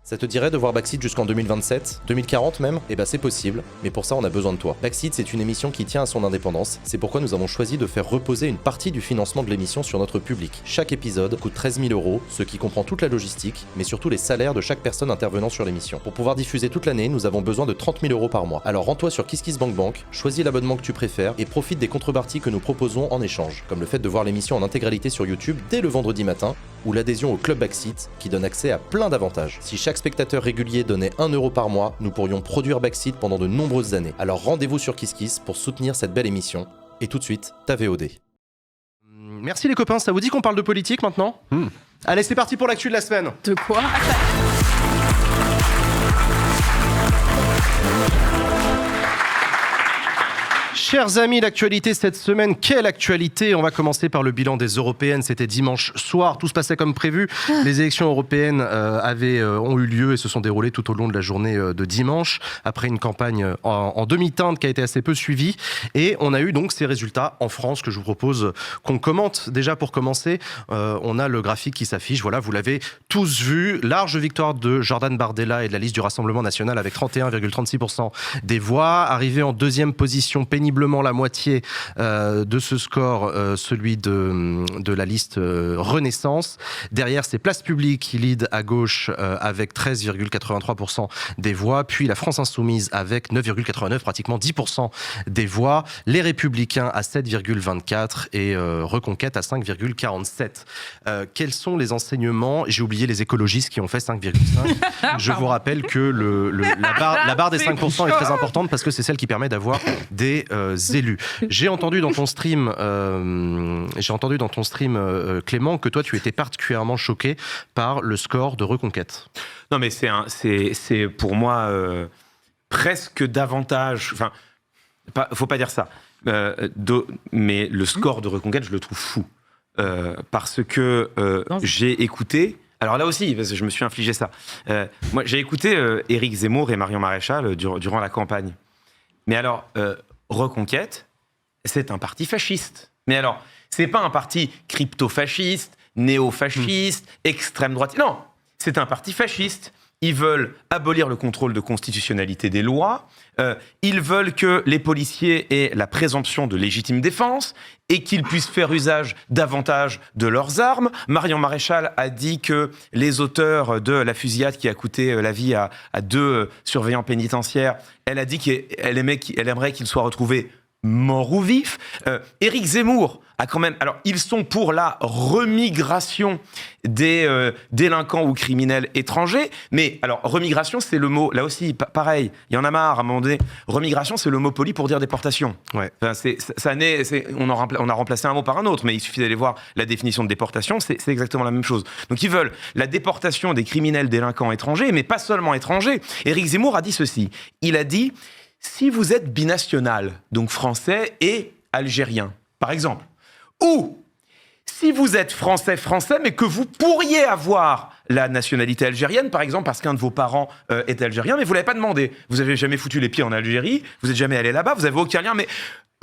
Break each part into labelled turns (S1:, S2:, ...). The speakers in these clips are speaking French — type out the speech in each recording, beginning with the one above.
S1: Ça te dirait de voir Backseat jusqu'en 2027, 2040 même? Eh ben c'est possible, mais pour ça on a besoin de toi. Backseat, c'est une émission qui tient à son indépendance, c'est pourquoi nous avons choisi de faire reposer une partie du financement de l'émission sur notre public. Chaque épisode coûte 13 000 €, ce qui comprend toute la logistique, mais surtout les salaires de chaque personne intervenant sur l'émission. Pour pouvoir diffuser toute l'année, nous avons besoin de 30 000 € par mois. Alors rends-toi sur KissKissBankBank, choisis l'abonnement que tu préfères et profite des contreparties que nous proposons en échange, comme le fait de voir l'émission en intégralité sur YouTube dès le vendredi matin, ou l'adhésion au Club Backseat qui donne accès à plein d'avantages. Si chaque spectateur régulier donnait 1 € par mois, nous pourrions produire Backseat pendant de nombreuses années. Alors rendez-vous sur KissKiss pour soutenir cette belle émission. Et tout de suite, ta VOD.
S2: Merci les copains, ça vous dit qu'on parle de politique maintenant? Allez, c'est parti pour l'actu de la semaine.
S3: De quoi?
S2: Chers amis, l'actualité cette semaine, quelle actualité? On va commencer par le bilan des européennes. C'était dimanche soir, tout se passait comme prévu. Les élections européennes ont eu lieu et se sont déroulées tout au long de la journée de dimanche, après une campagne en demi-teinte qui a été assez peu suivie. Et on a eu donc ces résultats en France que je vous propose qu'on commente. Déjà pour commencer, on a le graphique qui s'affiche. Voilà, vous l'avez tous vu. Large victoire de Jordan Bardella et de la liste du Rassemblement National avec 31,36% des voix. Arrivé en deuxième position, péniblement la moitié de ce score, celui de la liste Renaissance. Derrière, c'est Place Publique qui lead à gauche avec 13,83% des voix. Puis la France Insoumise avec 9,89%, pratiquement 10% des voix. Les Républicains à 7,24% et Reconquête à 5,47%. Quels sont les enseignements? J'ai oublié les écologistes qui ont fait 5,5%. Je vous rappelle que la barre des 5% est très importante parce que c'est celle qui permet d'avoir des élus. J'ai entendu dans ton stream, Clément, que toi tu étais particulièrement choqué par le score de Reconquête.
S4: Non mais c'est pour moi presque davantage. Enfin, faut pas dire ça. Mais le score de Reconquête, je le trouve fou parce que j'ai écouté. Alors là aussi, parce que je me suis infligé ça. Moi, j'ai écouté Éric Zemmour et Marion Maréchal durant la campagne. Mais alors, Reconquête, c'est un parti fasciste. Mais alors, c'est pas un parti crypto-fasciste, néo-fasciste, extrême droite. Non, c'est un parti fasciste. Ils veulent abolir le contrôle de constitutionnalité des lois. Ils veulent que les policiers aient la présomption de légitime défense et qu'ils puissent faire usage davantage de leurs armes. Marion Maréchal a dit que les auteurs de la fusillade qui a coûté la vie à 2 surveillants pénitentiaires, elle a dit qu'elle aimerait qu'ils soient retrouvés morts ou vifs. Éric Zemmour a quand même... Alors, ils sont pour la remigration des délinquants ou criminels étrangers, mais alors, remigration, c'est le mot... Là aussi, pareil, il y en a marre à un moment donné. Remigration, c'est le mot poli pour dire déportation. Ouais. Enfin, on a remplacé un mot par un autre, mais il suffit d'aller voir la définition de déportation, c'est exactement la même chose. Donc, ils veulent la déportation des criminels délinquants étrangers, mais pas seulement étrangers. Éric Zemmour a dit ceci. Il a dit... Si vous êtes binational, donc français et algérien, par exemple, ou si vous êtes français, mais que vous pourriez avoir la nationalité algérienne, par exemple, parce qu'un de vos parents est algérien, mais vous ne l'avez pas demandé. Vous n'avez jamais foutu les pieds en Algérie, vous n'êtes jamais allé là-bas, vous n'avez aucun lien, mais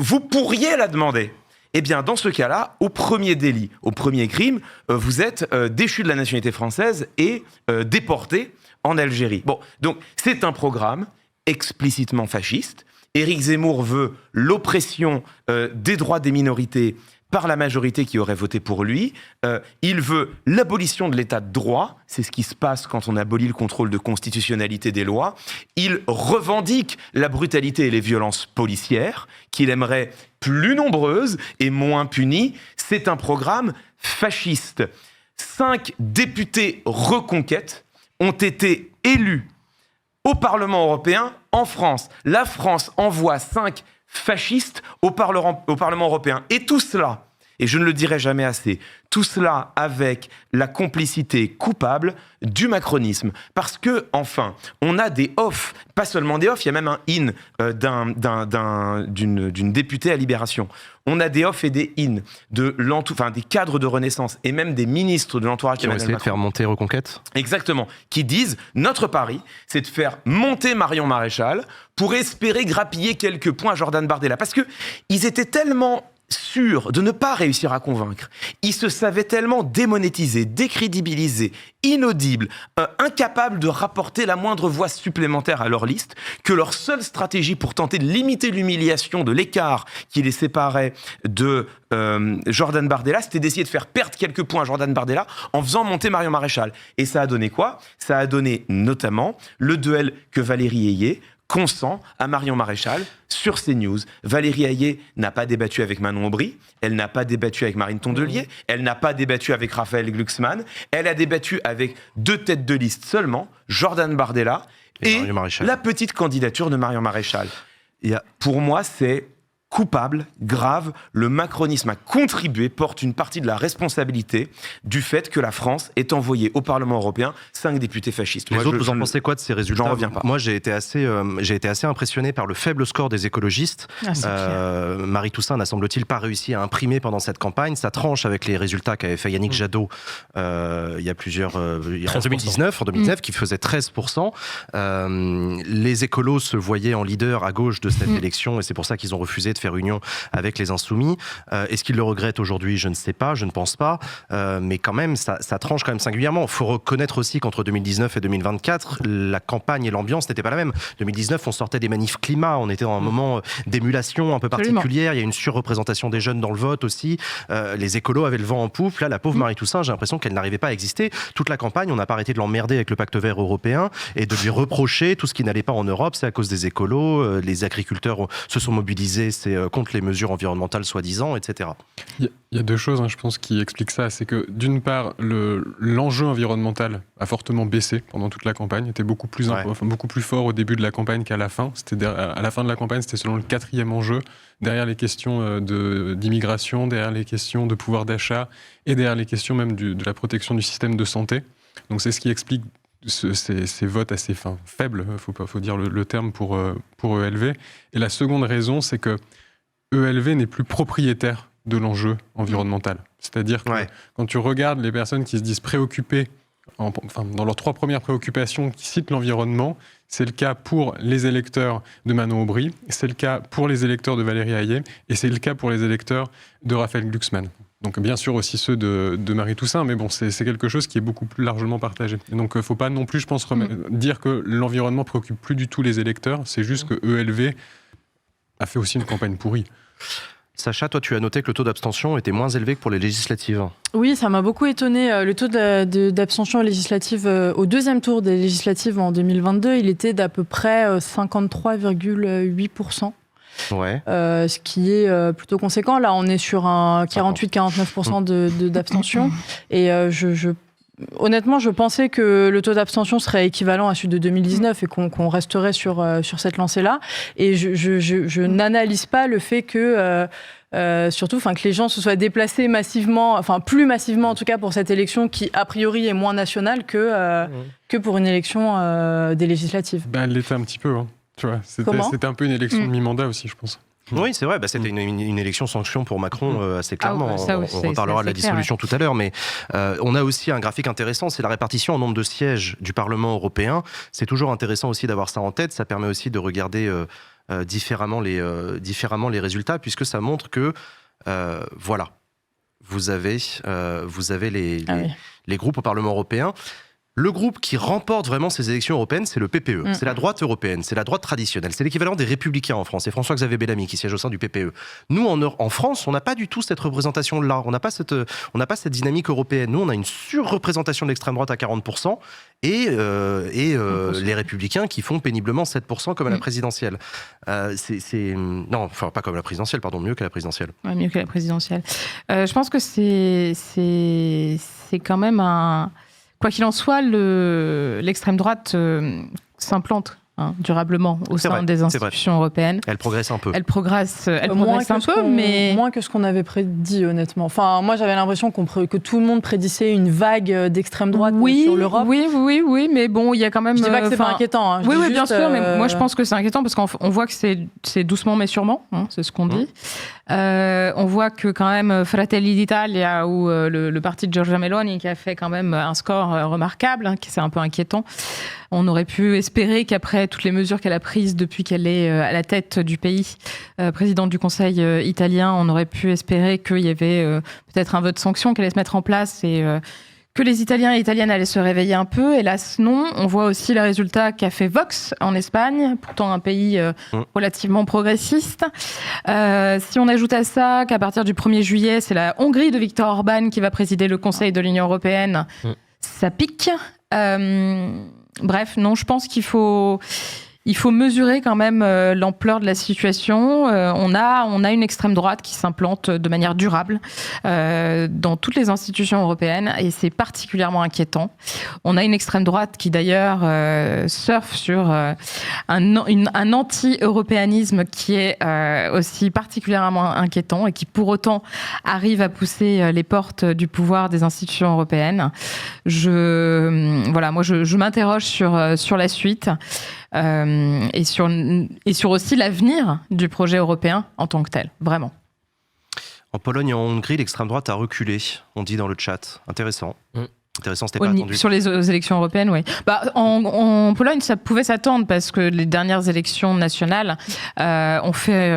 S4: vous pourriez la demander. Eh bien, dans ce cas-là, au premier délit, au premier crime, vous êtes déchu de la nationalité française et déporté en Algérie. Bon, donc c'est un programme explicitement fasciste. Éric Zemmour veut l'oppression des droits des minorités par la majorité qui aurait voté pour lui. Il veut l'abolition de l'état de droit. C'est ce qui se passe quand on abolit le contrôle de constitutionnalité des lois. Il revendique la brutalité et les violences policières, qu'il aimerait plus nombreuses et moins punies. C'est un programme fasciste. 5 députés Reconquête ont été élus au Parlement européen en France. La France envoie 5 fascistes au Parlement européen. Et tout cela, et je ne le dirai jamais assez, tout cela avec la complicité coupable du macronisme. Parce que, enfin, on a des off, pas seulement des off, il y a même un in d'une députée à Libération. On a des off et des in des cadres de Renaissance et même des ministres de l'entourage
S2: qui ont essayé de faire monter Reconquête.
S4: Exactement. Qui disent, notre pari, c'est de faire monter Marion Maréchal pour espérer grappiller quelques points à Jordan Bardella. Parce que ils étaient tellement sûr de ne pas réussir à convaincre. Ils se savaient tellement démonétisés, décrédibilisés, inaudibles, incapables de rapporter la moindre voix supplémentaire à leur liste, que leur seule stratégie pour tenter de limiter l'humiliation de l'écart qui les séparait de Jordan Bardella, c'était d'essayer de faire perdre quelques points à Jordan Bardella en faisant monter Marion Maréchal. Et ça a donné quoi ? Ça a donné notamment le duel que Valérie Ayé consent à Marion Maréchal sur CNews. Valérie Ayé n'a pas débattu avec Manon Aubry, elle n'a pas débattu avec Marine Tondelier, elle n'a pas débattu avec Raphaël Glucksmann, elle a débattu avec 2 têtes de liste seulement, Jordan Bardella et la petite candidature de Marion Maréchal. Pour moi, c'est coupable, grave. Le macronisme a contribué, porte une partie de la responsabilité du fait que la France ait envoyé au Parlement européen 5 députés fascistes.
S2: Les autres, vous en pensez quoi de ces résultats ?
S4: J'en reviens pas.
S2: Moi, j'ai été assez impressionné par le faible score des écologistes. Marie Toussaint n'a, semble-t-il, pas réussi à imprimer pendant cette campagne. Ça tranche avec les résultats qu'avait fait Yannick Jadot il y a en 2019, qui faisait 13%. Les écolos se voyaient en leader à gauche de cette élection et c'est pour ça qu'ils ont refusé de faire union avec les Insoumis. Est-ce qu'ils le regrettent aujourd'hui ? Je ne sais pas, je ne pense pas. Mais quand même, ça tranche quand même singulièrement. Il faut reconnaître aussi qu'entre 2019 et 2024, la campagne et l'ambiance n'étaient pas la même. 2019, on sortait des manifs climat, on était dans un moment d'émulation un peu particulière. Il y a une surreprésentation des jeunes dans le vote aussi. Les écolos avaient le vent en poupe. Là, la pauvre Marie Toussaint, j'ai l'impression qu'elle n'arrivait pas à exister. Toute la campagne, on n'a pas arrêté de l'emmerder avec le pacte vert européen et de lui reprocher tout ce qui n'allait pas en Europe. C'est à cause des écolos. Les agriculteurs se sont mobilisés, c'est contre les mesures environnementales soi-disant, etc.
S3: Il y a 2 choses, je pense, qui expliquent ça. C'est que, d'une part, l'enjeu environnemental a fortement baissé pendant toute la campagne, était beaucoup plus fort au début de la campagne qu'à la fin. À la fin de la campagne, c'était selon le 4e enjeu, derrière les questions d'immigration, derrière les questions de pouvoir d'achat et derrière les questions même de la protection du système de santé. Donc c'est ce qui explique ces votes assez faibles, faut dire le terme pour ELV. Et la seconde raison, c'est que ELV n'est plus propriétaire de l'enjeu environnemental. C'est-à-dire que quand tu regardes les personnes qui se disent préoccupées, dans leurs 3 premières préoccupations qui citent l'environnement, c'est le cas pour les électeurs de Manon Aubry, c'est le cas pour les électeurs de Valérie Ayé, et c'est le cas pour les électeurs de Raphaël Glucksmann. Donc bien sûr aussi ceux de Marie Toussaint, mais bon, c'est quelque chose qui est beaucoup plus largement partagé. Et donc il ne faut pas non plus, je pense, dire que l'environnement préoccupe plus du tout les électeurs, c'est juste que ELV a fait aussi une campagne pourrie.
S2: Sacha, toi, tu as noté que le taux d'abstention était moins élevé que pour les législatives.
S5: Oui, ça m'a beaucoup étonné. Le taux d'abstention législative au 2e tour des législatives en 2022, il était d'à peu près 53,8%. Ce qui est plutôt conséquent. Là, on est sur un 48-49% d'abstention. Et honnêtement, je pensais que le taux d'abstention serait équivalent à celui de 2019 et qu'on resterait sur cette lancée-là. Et je n'analyse pas le fait que, surtout, que les gens se soient déplacés massivement, plus massivement en tout cas pour cette élection qui, a priori, est moins nationale que pour une élection des législatives.
S3: Elle l'était un petit peu, tu vois. C'était un peu une élection de mi-mandat aussi, je pense.
S2: Oui, c'est vrai, c'était une élection sanction pour Macron assez clairement. On reparlera de la dissolution tout à l'heure, mais on a aussi un graphique intéressant, c'est la répartition en nombre de sièges du Parlement européen. C'est toujours intéressant aussi d'avoir ça en tête, ça permet aussi de regarder différemment les résultats, puisque ça montre que, vous avez les groupes au Parlement européen. Le groupe qui remporte vraiment ces élections européennes, c'est le PPE. C'est la droite européenne, c'est la droite traditionnelle. C'est l'équivalent des Républicains en France. C'est François-Xavier Bellamy qui siège au sein du PPE. Nous, en France, on n'a pas du tout cette représentation-là. On n'a pas cette dynamique européenne. Nous, on a une surreprésentation de l'extrême droite à 40% et les Républicains qui font péniblement 7% comme à la présidentielle. Non, pas comme la présidentielle, pardon, mieux que la présidentielle.
S6: Ouais, mieux que la présidentielle. Je pense que c'est quand même un... Quoi qu'il en soit, l'extrême droite s'implante durablement au sein des institutions européennes.
S2: Elle progresse un peu.
S6: Elle progresse un peu, mais...
S5: Moins que ce qu'on avait prédit, honnêtement. Moi, j'avais l'impression que tout le monde prédissait une vague d'extrême droite sur l'Europe.
S6: Oui, mais bon, il y a quand même...
S5: Je dis pas que c'est pas inquiétant.
S6: Oui, bien sûr, mais moi, je pense que c'est inquiétant parce qu'on voit que c'est doucement mais sûrement, c'est ce qu'on dit. On voit que quand même Fratelli d'Italia ou le parti de Giorgia Meloni qui a fait quand même un score remarquable, qui c'est un peu inquiétant. On aurait pu espérer qu'après toutes les mesures qu'elle a prises depuis qu'elle est à la tête du pays, présidente du Conseil italien, on aurait pu espérer qu'il y avait peut-être un vote sanction qui allait se mettre en place et que les Italiens et Italiennes allaient se réveiller un peu. Hélas, non. On voit aussi les résultats qu'a fait Vox en Espagne, pourtant un pays relativement progressiste. Si on ajoute à ça qu'à partir du 1er juillet, c'est la Hongrie de Viktor Orban qui va présider le Conseil de l'Union européenne, ça pique. Bref, non, je pense qu'il faut mesurer quand même l'ampleur de la situation. On a une extrême droite qui s'implante de manière durable dans toutes les institutions européennes et c'est particulièrement inquiétant. On a une extrême droite qui d'ailleurs surfe sur un anti-européanisme qui est aussi particulièrement inquiétant et qui pour autant arrive à pousser les portes du pouvoir des institutions européennes. Je m'interroge sur la suite. Et sur aussi l'avenir du projet européen en tant que tel, vraiment.
S2: En Pologne et en Hongrie, l'extrême droite a reculé, on dit dans le chat. Intéressant. Intéressant, c'était pas attendu.
S6: Sur les élections européennes, oui. En Pologne, ça pouvait s'attendre parce que les dernières élections nationales ont fait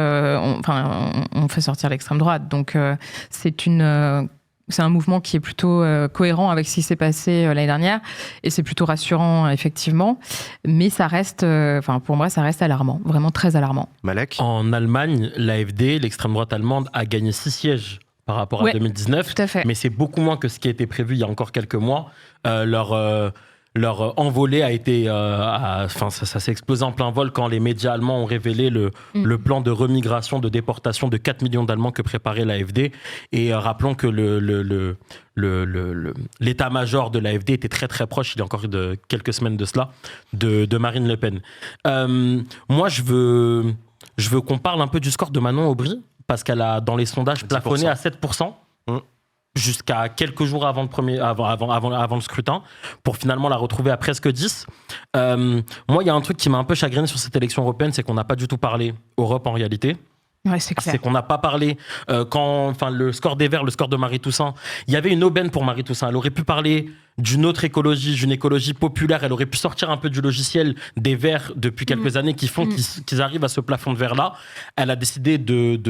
S6: sortir l'extrême droite. Donc c'est un mouvement qui est plutôt cohérent avec ce qui s'est passé l'année dernière et c'est plutôt rassurant effectivement, mais ça reste, pour moi, ça reste alarmant, vraiment très alarmant.
S2: Malek ?
S7: En Allemagne, l'AfD, l'extrême droite allemande, a gagné 6 sièges par rapport à 2019,
S6: tout à fait.
S7: Mais c'est beaucoup moins que ce qui a été prévu il y a encore quelques mois. Leur envolée a été, ça s'est explosé en plein vol quand les médias allemands ont révélé le plan de remigration, de déportation de 4 millions d'Allemands que préparait l'AfD. Et rappelons que l'état-major de l'AfD était très très proche, il y a encore quelques semaines de cela, de Marine Le Pen. Moi, je veux qu'on parle un peu du score de Manon Aubry, parce qu'elle a, dans les sondages, plafonné à 7%. Jusqu'à quelques jours avant le scrutin, pour finalement la retrouver à presque 10. Moi, il y a un truc qui m'a un peu chagriné sur cette élection européenne, c'est qu'on n'a pas du tout parlé Europe en réalité.
S6: Ouais, c'est clair.
S7: C'est qu'on n'a pas parlé le score des Verts, le score de Marie Toussaint. Il y avait une aubaine pour Marie Toussaint. Elle aurait pu parler d'une autre écologie, d'une écologie populaire. Elle aurait pu sortir un peu du logiciel des Verts depuis quelques années qui font qu'ils arrivent à ce plafond de verre là. Elle a décidé de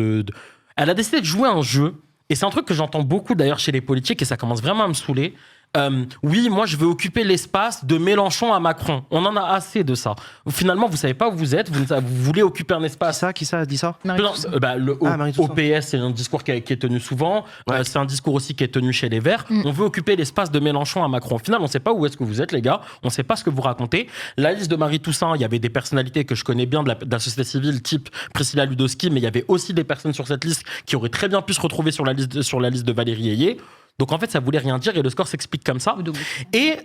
S7: jouer un jeu. Et c'est un truc que j'entends beaucoup d'ailleurs chez les politiques et ça commence vraiment à me saouler. Oui, moi je veux occuper l'espace de Mélenchon à Macron. On en a assez de ça. Finalement, vous savez pas où vous êtes, vous voulez occuper un espace.
S2: Qui ça a dit ça ?
S7: OPS, c'est un discours qui est tenu souvent. Ouais. C'est un discours aussi qui est tenu chez les Verts. On veut occuper l'espace de Mélenchon à Macron. Au final, on sait pas où est-ce que vous êtes, les gars. On sait pas ce que vous racontez. La liste de Marie Toussaint, il y avait des personnalités que je connais bien de la société civile, type Priscilla Ludowski, mais il y avait aussi des personnes sur cette liste qui auraient très bien pu se retrouver sur la liste de Valérie Ayé. Donc en fait, ça voulait rien dire et le score s'explique comme ça. Et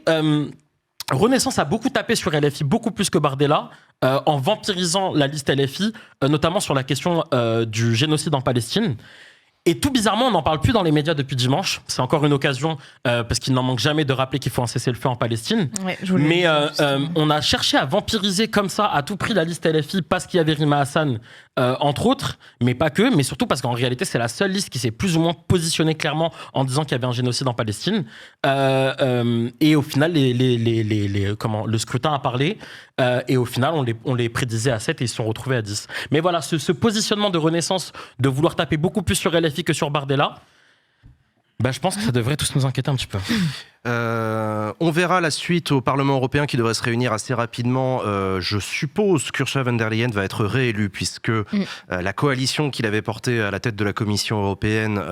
S7: Renaissance a beaucoup tapé sur LFI, beaucoup plus que Bardella, en vampirisant la liste LFI, notamment sur la question du génocide en Palestine. Et tout bizarrement, on n'en parle plus dans les médias depuis dimanche. C'est encore une occasion, parce qu'il n'en manque jamais de rappeler qu'il faut un cessez-le-feu en Palestine. Ouais, mais on a cherché à vampiriser comme ça, à tout prix, la liste LFI, parce qu'il y avait Rima Hassan, entre autres, mais pas que, mais surtout parce qu'en réalité, c'est la seule liste qui s'est plus ou moins positionnée clairement en disant qu'il y avait un génocide en Palestine. Et au final, le scrutin a parlé, et au final, on les prédisait à 7 et ils se sont retrouvés à 10. Mais voilà, ce positionnement de Renaissance, de vouloir taper beaucoup plus sur LFI que sur Bardella, je pense que ça devrait tous nous inquiéter un petit peu.
S2: On verra la suite au Parlement européen qui devrait se réunir assez rapidement. Je suppose qu'Ursula von der Leyen va être réélue puisque la coalition qu'il avait portée à la tête de la Commission européenne,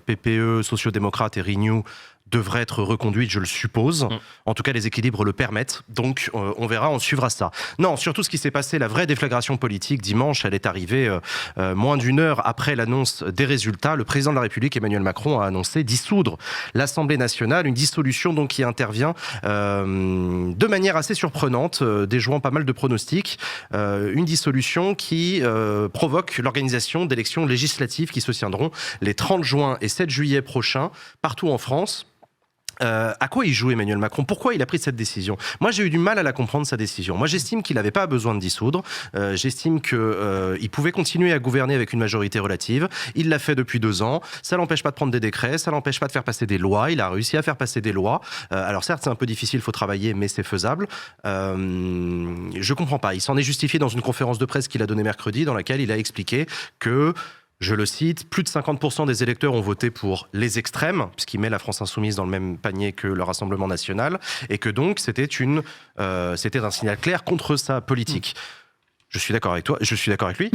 S2: PPE, Sociaux-démocrates et Renew, devrait être reconduite, je le suppose. En tout cas, les équilibres le permettent. Donc, on verra, on suivra ça. Non, surtout ce qui s'est passé, la vraie déflagration politique dimanche, elle est arrivée moins d'une heure après l'annonce des résultats. Le président de la République, Emmanuel Macron, a annoncé dissoudre l'Assemblée nationale, une dissolution donc qui intervient de manière assez surprenante, déjouant pas mal de pronostics. Une dissolution qui provoque l'organisation d'élections législatives qui se tiendront les 30 juin et 7 juillet prochains, partout en France. À quoi il joue Emmanuel Macron? Pourquoi il a pris cette décision? Moi, j'ai eu du mal à la comprendre, sa décision. Moi, j'estime qu'il n'avait pas besoin de dissoudre. J'estime qu'il pouvait continuer à gouverner avec une majorité relative. Il l'a fait depuis 2 ans. Ça l'empêche pas de prendre des décrets, ça l'empêche pas de faire passer des lois. Il a réussi à faire passer des lois. Alors certes, c'est un peu difficile, il faut travailler, mais c'est faisable. Je comprends pas. Il s'en est justifié dans une conférence de presse qu'il a donnée mercredi, dans laquelle il a expliqué que, je le cite, plus de 50% des électeurs ont voté pour les extrêmes, puisqu'il met la France Insoumise dans le même panier que le Rassemblement National, et que donc c'était un signal clair contre sa politique. Je suis d'accord avec toi, je suis d'accord avec lui,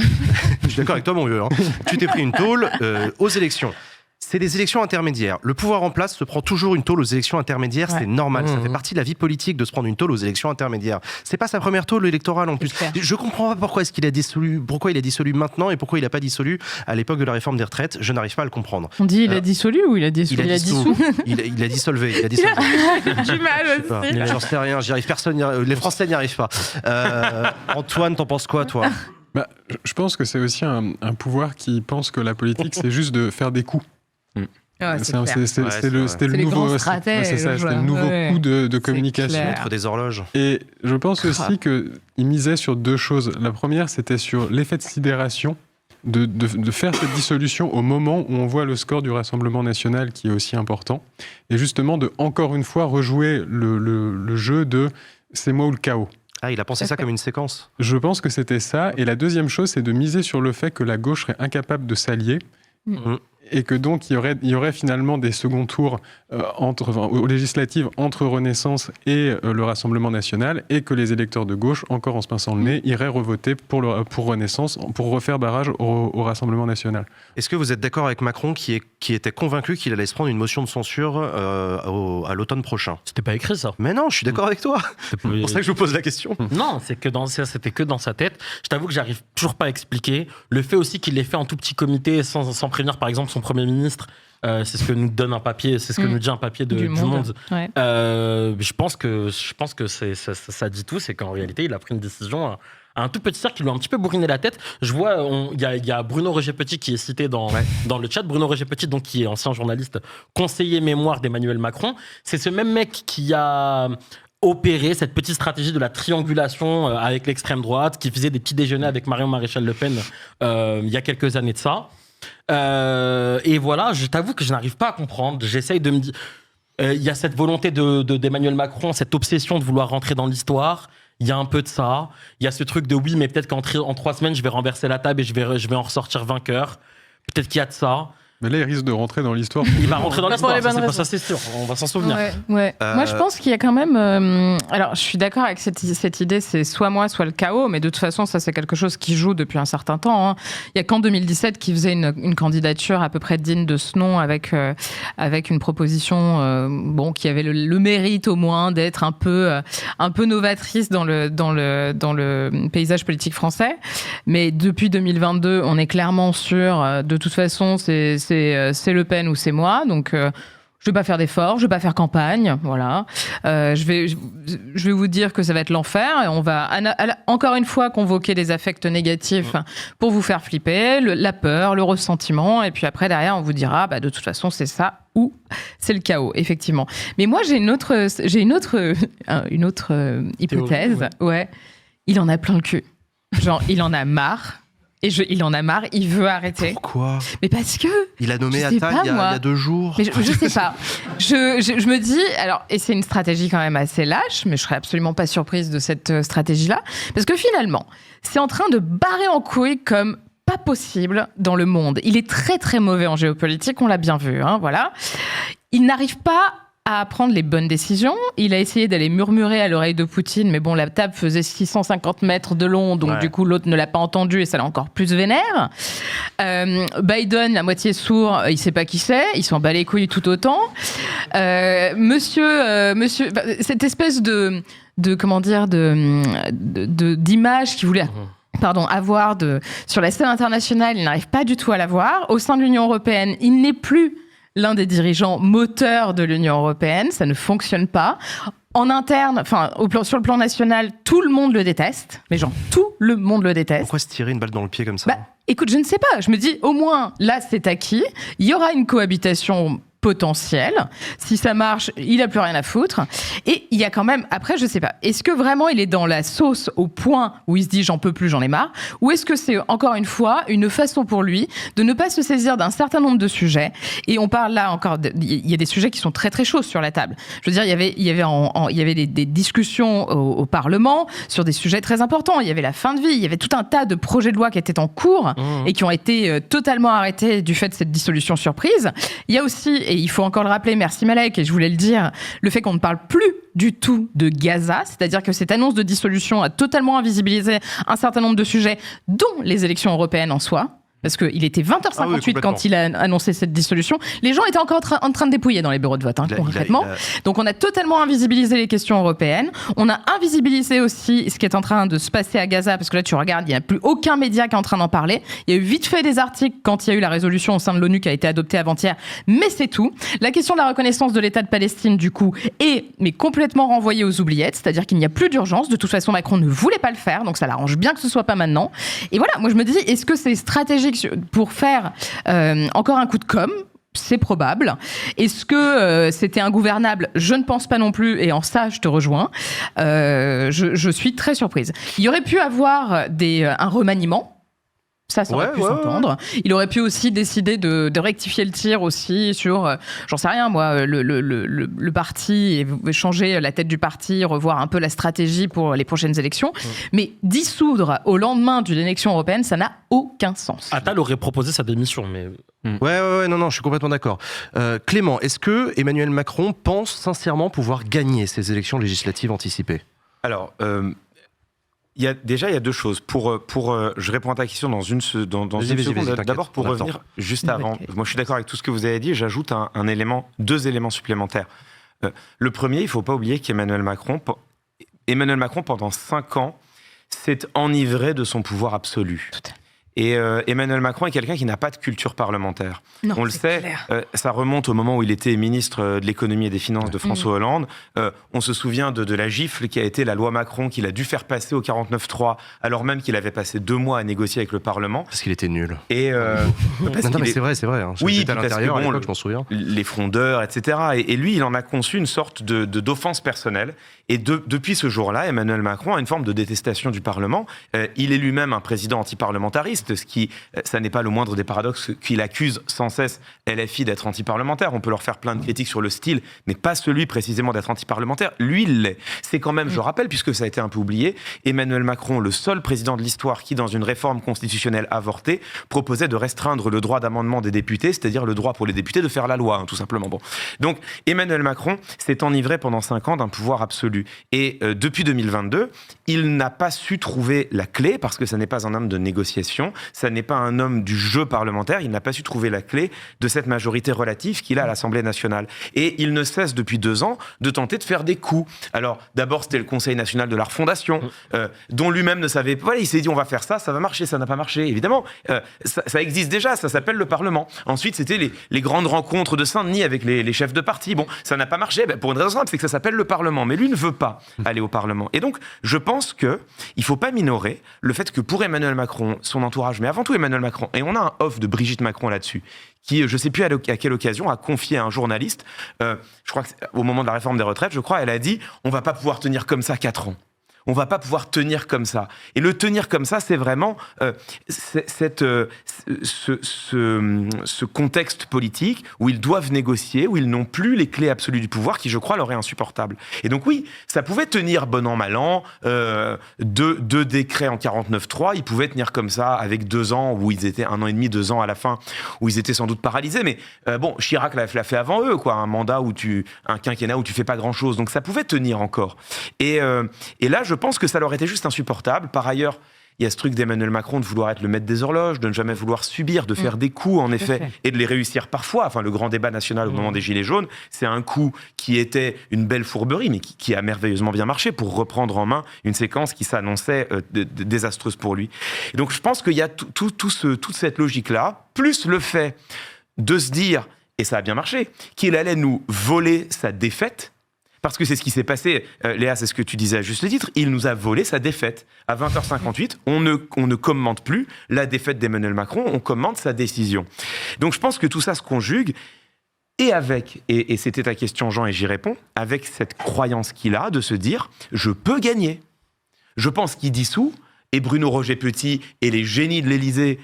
S2: je suis d'accord avec toi mon vieux. Hein. Tu t'es pris une tôle aux élections. C'est des élections intermédiaires. Le pouvoir en place se prend toujours une tôle aux élections intermédiaires, c'est normal. Ça fait partie de la vie politique de se prendre une tôle aux élections intermédiaires. C'est pas sa première tôle électorale en plus. Je comprends pas pourquoi il a dissolu maintenant et pourquoi il a pas dissolu à l'époque de la réforme des retraites. Je n'arrive pas à le comprendre.
S5: On dit il a dissolu ou il a dissous?
S2: Il a dissolvé. Il a dissolvé.
S5: Du mal aussi.
S2: J'en sais rien, j'y arrive, les Français n'y arrivent pas. Antoine, t'en penses quoi, toi?
S3: Je pense que c'est aussi un pouvoir qui pense que la politique, c'est juste de faire des coups. C'était le nouveau coup de communication.
S2: Mettre des horloges.
S3: Et je pense aussi qu'il misait sur 2 choses. La première, c'était sur l'effet de sidération, de faire cette dissolution au moment où on voit le score du Rassemblement national qui est aussi important. Et justement, de encore une fois rejouer le jeu de c'est moi ou le chaos.
S2: Ah, il a pensé ça comme une séquence.
S3: Je pense que c'était ça. Et la deuxième chose, c'est de miser sur le fait que la gauche serait incapable de s'allier. Et que donc il y aurait finalement des seconds tours aux législatives entre Renaissance et le Rassemblement national, et que les électeurs de gauche, encore en se pinçant le nez, iraient revoter pour Renaissance, pour refaire barrage au Rassemblement national.
S2: Est-ce que vous êtes d'accord avec Macron qui était convaincu qu'il allait se prendre une motion de censure à l'automne prochain?
S7: C'était pas écrit ça.
S2: Mais non, je suis d'accord avec toi. C'est pour ça que je vous pose la question.
S7: Non, c'était que dans sa tête. Je t'avoue que j'arrive toujours pas à expliquer. Le fait aussi qu'il l'ait fait en tout petit comité sans prévenir par exemple son Premier ministre, c'est ce que nous donne un papier, c'est ce que nous dit un papier du Monde.
S6: Ouais.
S7: Je pense que ça dit tout, c'est qu'en réalité, il a pris une décision à un tout petit cercle qui lui a un petit peu bourriné la tête. Je vois, il y a Bruno Roger-Petit qui est cité dans le chat. Bruno Roger-Petit, donc, qui est ancien journaliste, conseiller mémoire d'Emmanuel Macron. C'est ce même mec qui a opérer cette petite stratégie de la triangulation avec l'extrême droite, qui faisait des petits déjeuners avec Marion Maréchal Le Pen il y a quelques années de ça. Et voilà, je t'avoue que je n'arrive pas à comprendre. J'essaye de me dire... Il y a cette volonté d'Emmanuel Macron, cette obsession de vouloir rentrer dans l'histoire. Il y a un peu de ça. Il y a ce truc de oui, mais peut-être qu'en 3 semaines, je vais renverser la table et je vais en ressortir vainqueur. Peut-être qu'il y a de ça.
S3: Mais là, il risque de rentrer dans l'histoire.
S7: Il va rentrer dans l'histoire, ça c'est sûr. On va s'en souvenir.
S6: Ouais. Moi, je pense qu'il y a quand même... Alors, je suis d'accord avec cette idée, c'est soit moi, soit le chaos, mais de toute façon, ça, c'est quelque chose qui joue depuis un certain temps. Hein. Il y a qu'en 2017 qui faisait une candidature à peu près digne de ce nom, avec une proposition qui avait le mérite au moins d'être un peu novatrice dans le paysage politique français. Mais depuis 2022, on est clairement sur, de toute façon, c'est Le Pen ou c'est moi, donc je vais pas faire d'efforts, je vais pas faire campagne, voilà. Je vais vous dire que ça va être l'enfer et on va encore une fois convoquer des affects négatifs pour vous faire flipper, la peur, le ressentiment, et puis après derrière on vous dira de toute façon c'est ça ou c'est le chaos, effectivement. Mais moi j'ai une autre hypothèse, ouais. Il en a plein le cul, genre il en a marre. Il en a marre, il veut arrêter.
S2: Pourquoi?
S6: Mais parce que...
S2: Il a nommé Attal il y a 2 jours.
S6: Mais je sais pas. Je me dis... Alors, et c'est une stratégie quand même assez lâche, mais je serais absolument pas surprise de cette stratégie-là. Parce que finalement, c'est en train de barrer en couille comme pas possible dans le monde. Il est très très mauvais en géopolitique, on l'a bien vu. Hein, voilà. Il n'arrive pas à prendre les bonnes décisions. Il a essayé d'aller murmurer à l'oreille de Poutine, mais bon, la table faisait 650 mètres de long, donc du coup, l'autre ne l'a pas entendu et ça l'a encore plus vénère. Biden, la moitié sourd, il sait pas qui c'est, il s'en bat les couilles tout autant. Monsieur, cette espèce d'image qu'il voulait... avoir sur la scène internationale, il n'arrive pas du tout à l'avoir. Au sein de l'Union européenne, il n'est plus l'un des dirigeants moteurs de l'Union européenne, ça ne fonctionne pas. En interne, sur le plan national, tout le monde le déteste. Mais genre, tout le monde le déteste.
S2: Pourquoi se tirer une balle dans le pied comme ça?
S6: Écoute, je ne sais pas. Je me dis, au moins, là, c'est acquis. Il y aura une cohabitation potentiel. Si ça marche, il n'a plus rien à foutre. Et il y a quand même, après, je sais pas, est-ce que vraiment il est dans la sauce au point où il se dit j'en peux plus, j'en ai marre, ou est-ce que c'est encore une fois une façon pour lui de ne pas se saisir d'un certain nombre de sujets. Et on parle là encore, il y a des sujets qui sont très très chauds sur la table. Je veux dire, il y avait des discussions au Parlement sur des sujets très importants. Il y avait la fin de vie, il y avait tout un tas de projets de loi qui étaient en cours et qui ont été totalement arrêtés du fait de cette dissolution surprise. Il y a aussi, et il faut encore le rappeler, merci Malek, et je voulais le dire, le fait qu'on ne parle plus du tout de Gaza, c'est-à-dire que cette annonce de dissolution a totalement invisibilisé un certain nombre de sujets, dont les élections européennes en soi. Parce qu'il était 20h58 quand il a annoncé cette dissolution. Les gens étaient encore en train de dépouiller dans les bureaux de vote, concrètement. Donc on a totalement invisibilisé les questions européennes. On a invisibilisé aussi ce qui est en train de se passer à Gaza, parce que là tu regardes, il n'y a plus aucun média qui est en train d'en parler. Il y a eu vite fait des articles quand il y a eu la résolution au sein de l'ONU qui a été adoptée avant-hier, mais c'est tout. La question de la reconnaissance de l'État de Palestine, du coup, mais complètement renvoyée aux oubliettes, c'est-à-dire qu'il n'y a plus d'urgence. De toute façon, Macron ne voulait pas le faire, donc ça l'arrange bien que ce soit pas maintenant. Et voilà, moi je me dis, est-ce que c'est stratégique pour faire encore un coup de com'? C'est probable. Est-ce que c'était ingouvernable? Je ne pense pas non plus, et en ça, je te rejoins. Je suis très surprise. Il y aurait pu avoir un remaniement. Ça aurait pu s'entendre. Il aurait pu aussi décider de rectifier le tir aussi sur, j'en sais rien moi, le parti, et changer la tête du parti, revoir un peu la stratégie pour les prochaines élections. Mais dissoudre au lendemain d'une élection européenne, ça n'a aucun sens.
S7: Attal aurait proposé sa démission, mais...
S2: Non, je suis complètement d'accord. Clément, est-ce que Emmanuel Macron pense sincèrement pouvoir gagner ces élections législatives anticipées?
S4: Alors... Il y a deux choses. Je réponds à ta question dans une seconde. D'abord, pour revenir juste avant, moi je suis d'accord avec tout ce que vous avez dit, j'ajoute deux éléments supplémentaires. Le premier, il ne faut pas oublier qu'Emmanuel Macron, pendant 5 ans, s'est enivré de son pouvoir absolu. Et Emmanuel Macron est quelqu'un qui n'a pas de culture parlementaire.
S6: Non,
S4: on le sait, ça remonte au moment où il était ministre de l'économie et des finances de François Hollande. On se souvient de la gifle qui a été la loi Macron qu'il a dû faire passer au 49.3, alors même qu'il avait passé 2 mois à négocier avec le Parlement.
S2: Parce qu'il était nul.
S4: Et
S2: mais c'est vrai. Hein.
S4: Oui,
S2: à l'intérieur, à l'époque, je m'en souviens.
S4: Les frondeurs, etc. Et lui, il en a conçu une sorte d'offense personnelle. Et depuis ce jour-là, Emmanuel Macron a une forme de détestation du Parlement. Il est lui-même un président antiparlementariste, ça n'est pas le moindre des paradoxes qu'il accuse sans cesse LFI d'être antiparlementaire. On peut leur faire plein de critiques sur le style, mais pas celui précisément d'être antiparlementaire. Lui, il l'est. C'est quand même, je rappelle, puisque ça a été un peu oublié, Emmanuel Macron, le seul président de l'histoire qui, dans une réforme constitutionnelle avortée, proposait de restreindre le droit d'amendement des députés, c'est-à-dire le droit pour les députés de faire la loi, tout simplement. Bon. Donc, Emmanuel Macron s'est enivré pendant 5 ans d'un pouvoir absolu. Et depuis 2022, il n'a pas su trouver la clé, parce que ça n'est pas un homme de négociation, ça n'est pas un homme du jeu parlementaire, il n'a pas su trouver la clé de cette majorité relative qu'il a à l'Assemblée nationale. Et il ne cesse depuis 2 ans de tenter de faire des coups. Alors, d'abord, c'était le Conseil national de la refondation, dont lui-même ne savait pas. Voilà, il s'est dit, on va faire ça va marcher, ça n'a pas marché. Évidemment, ça existe déjà, ça s'appelle le Parlement. Ensuite, c'était les grandes rencontres de Saint-Denis avec les chefs de parti. Bon, ça n'a pas marché, pour une raison simple, c'est que ça s'appelle le Parlement. Mais lui ne veut pas aller au Parlement. Et donc, je pense qu'il ne faut pas minorer le fait que pour Emmanuel Macron, son entourage, mais avant tout Emmanuel Macron, et on a un off de Brigitte Macron là-dessus, qui, je ne sais plus à quelle occasion, a confié à un journaliste, je crois qu'au moment de la réforme des retraites, elle a dit « on ne va pas pouvoir tenir comme ça 4 ans ». On ne va pas pouvoir tenir comme ça. Et le tenir comme ça, c'est vraiment ce contexte politique où ils doivent négocier, où ils n'ont plus les clés absolues du pouvoir, qui, je crois, leur est insupportable. Et donc oui, ça pouvait tenir bon an, mal an, 2 décrets en 49.3, ils pouvaient tenir comme ça avec 2 ans, où ils étaient 1 an et demi, 2 ans à la fin, où ils étaient sans doute paralysés. Mais Chirac l'a fait avant eux, quoi, un mandat un quinquennat où tu fais pas grand-chose. Donc ça pouvait tenir encore. Et là, je pense que ça leur était juste insupportable. Par ailleurs, il y a ce truc d'Emmanuel Macron de vouloir être le maître des horloges, de ne jamais vouloir subir, de faire des coups, en effet, et de les réussir parfois. Enfin, le grand débat national au moment des Gilets jaunes, c'est un coup qui était une belle fourberie, mais qui a merveilleusement bien marché pour reprendre en main une séquence qui s'annonçait désastreuse pour lui. Et donc, je pense qu'il y a toute cette logique-là, plus le fait de se dire, et ça a bien marché, qu'il allait nous voler sa défaite. Parce que c'est ce qui s'est passé, Léa, c'est ce que tu disais à juste titre, il nous a volé sa défaite. À 20h58, on ne commente plus la défaite d'Emmanuel Macron, on commente sa décision. Donc je pense que tout ça se conjugue. Et c'était ta question, Jean, et j'y réponds, avec cette croyance qu'il a de se dire « je peux gagner ». Je pense qu'il dissout, et Bruno Roger Petit et les génies de l'Élysée,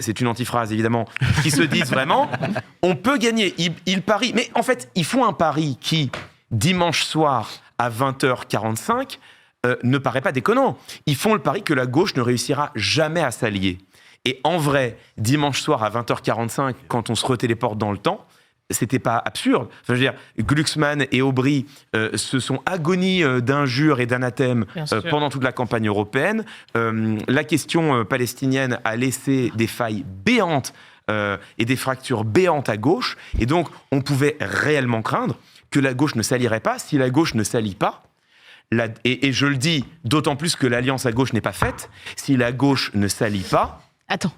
S4: c'est une antiphrase évidemment, qui se disent vraiment « on peut gagner ». Ils parient, mais en fait, ils font un pari qui, dimanche soir à 20h45, ne paraît pas déconnant. Ils font le pari que la gauche ne réussira jamais à s'allier. Et en vrai, dimanche soir à 20h45, quand on se retéléporte dans le temps, c'était pas absurde. Enfin, je veux dire, Glucksmann et Aubry se sont agonis d'injures et d'anathèmes pendant toute la campagne européenne. La question palestinienne a laissé des failles béantes et des fractures béantes à gauche. Et donc, on pouvait réellement craindre que la gauche ne s'allierait pas. Si la gauche ne s'allie pas, et je le dis d'autant plus que l'alliance à gauche n'est pas faite, si la gauche ne s'allie pas...
S5: Attends.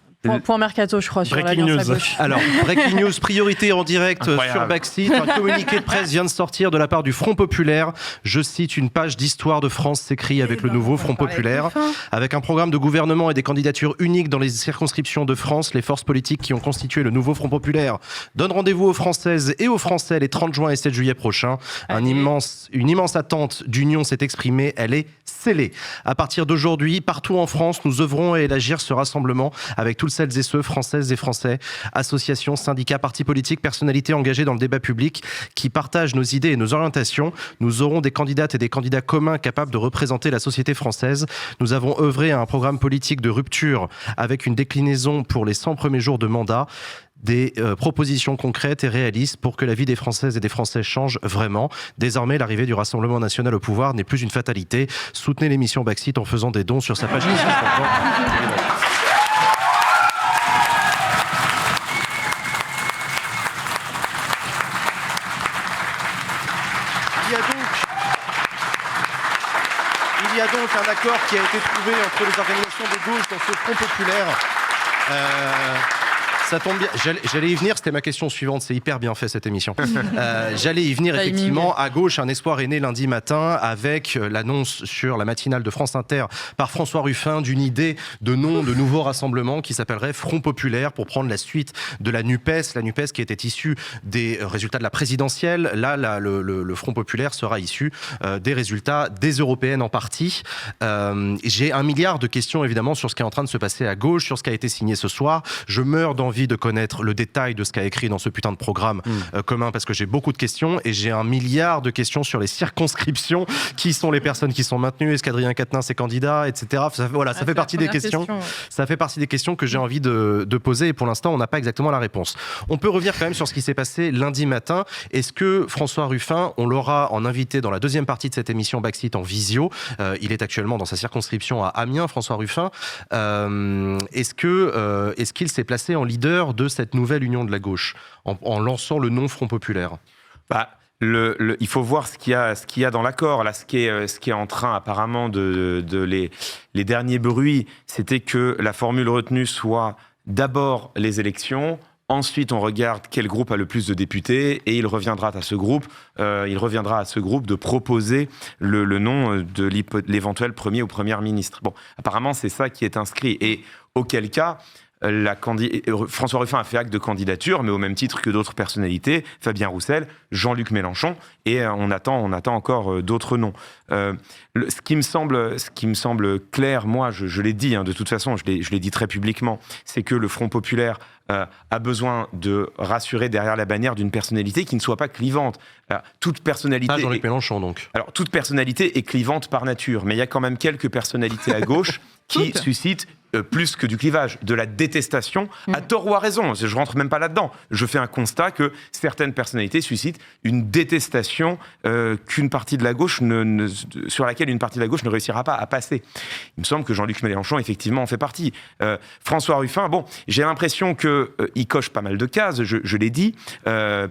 S5: Point mercato, je crois, sur
S7: Breaking
S5: l'alliance
S7: news.
S5: à gauche.
S2: Alors, breaking news, priorité en direct sur Backseat. Un communiqué de presse vient de sortir de la part du Front Populaire. Je cite, une page d'histoire de France s'écrit avec le nouveau Front Populaire. Avec un programme de gouvernement et des candidatures uniques dans les circonscriptions de France, les forces politiques qui ont constitué le nouveau Front Populaire donnent rendez-vous aux Françaises et aux Français les 30 juin et 7 juillet prochains. Une immense attente d'union s'est exprimée, elle est scellée. À partir d'aujourd'hui, partout en France, nous œuvrons à élargir ce rassemblement avec toutes celles et ceux, Françaises et Français, associations, syndicats, partis politiques, personnalités engagées dans le débat public qui partagent nos idées et nos orientations. Nous aurons des candidates et des candidats communs capables de représenter la société française. Nous avons œuvré à un programme politique de rupture avec une déclinaison pour les 100 premiers jours de mandat. Des propositions concrètes et réalistes pour que la vie des Françaises et des Français change vraiment. Désormais, l'arrivée du Rassemblement national au pouvoir n'est plus une fatalité. Soutenez l'émission Backseat en faisant des dons sur sa page Facebook. Il y a donc un accord qui a été trouvé entre les organisations de gauche dans ce Front Populaire. Ça tombe bien. J'allais y venir, c'était ma question suivante. C'est hyper bien fait cette émission. J'allais y venir effectivement. À gauche, un espoir est né lundi matin avec l'annonce sur la matinale de France Inter par François Ruffin d'une idée de nom de nouveau rassemblement qui s'appellerait Front Populaire pour prendre la suite de la NUPES. La NUPES qui était issue des résultats de la présidentielle. Là, le Front Populaire sera issu des résultats des européennes en partie. J'ai 1 milliard de questions évidemment sur ce qui est en train de se passer à gauche, sur ce qui a été signé ce soir. Je meurs d'envie de connaître le détail de ce qu'a écrit dans ce putain de programme commun parce que j'ai beaucoup de questions et j'ai 1 milliard de questions sur les circonscriptions. Qui sont les personnes qui sont maintenues? Est-ce qu'Adrien Quatennens est candidat, etc. Ça fait partie des questions. Ça fait partie des questions que j'ai envie de poser et pour l'instant on n'a pas exactement la réponse. On peut revenir quand même sur ce qui s'est passé lundi matin. Est-ce que François Ruffin, on l'aura en invité dans la deuxième partie de cette émission Backseat en visio? Il est actuellement dans sa circonscription à Amiens, François Ruffin. Est-ce qu'il s'est placé en leader de cette nouvelle union de la gauche en lançant le nom Front Populaire?
S4: Il faut voir ce qu'il y a dans l'accord. Là, ce qui est en train apparemment les derniers bruits, c'était que la formule retenue soit d'abord les élections. Ensuite, on regarde quel groupe a le plus de députés et il reviendra à ce groupe de proposer le nom de l'éventuel premier ou première ministre. Bon, apparemment, c'est ça qui est inscrit. Et auquel cas, François Ruffin a fait acte de candidature, mais au même titre que d'autres personnalités, Fabien Roussel, Jean-Luc Mélenchon, et on attend encore d'autres noms. Ce qui me semble clair, moi, je l'ai dit, de toute façon, je l'ai dit très publiquement, c'est que le Front Populaire a besoin de rassurer derrière la bannière d'une personnalité qui ne soit pas clivante. Toute personnalité...
S2: Pas Jean-Luc Mélenchon, donc.
S4: Alors, toute personnalité est clivante par nature, mais il y a quand même quelques personnalités à gauche qui suscitent plus que du clivage, de la détestation, à tort ou à raison. Je rentre même pas là-dedans. Je fais un constat que certaines personnalités suscitent une détestation qu'une partie de la gauche sur laquelle une partie de la gauche ne réussira pas à passer. Il me semble que Jean-Luc Mélenchon, effectivement, en fait partie. François Ruffin, j'ai l'impression qu'il coche pas mal de cases, je l'ai dit,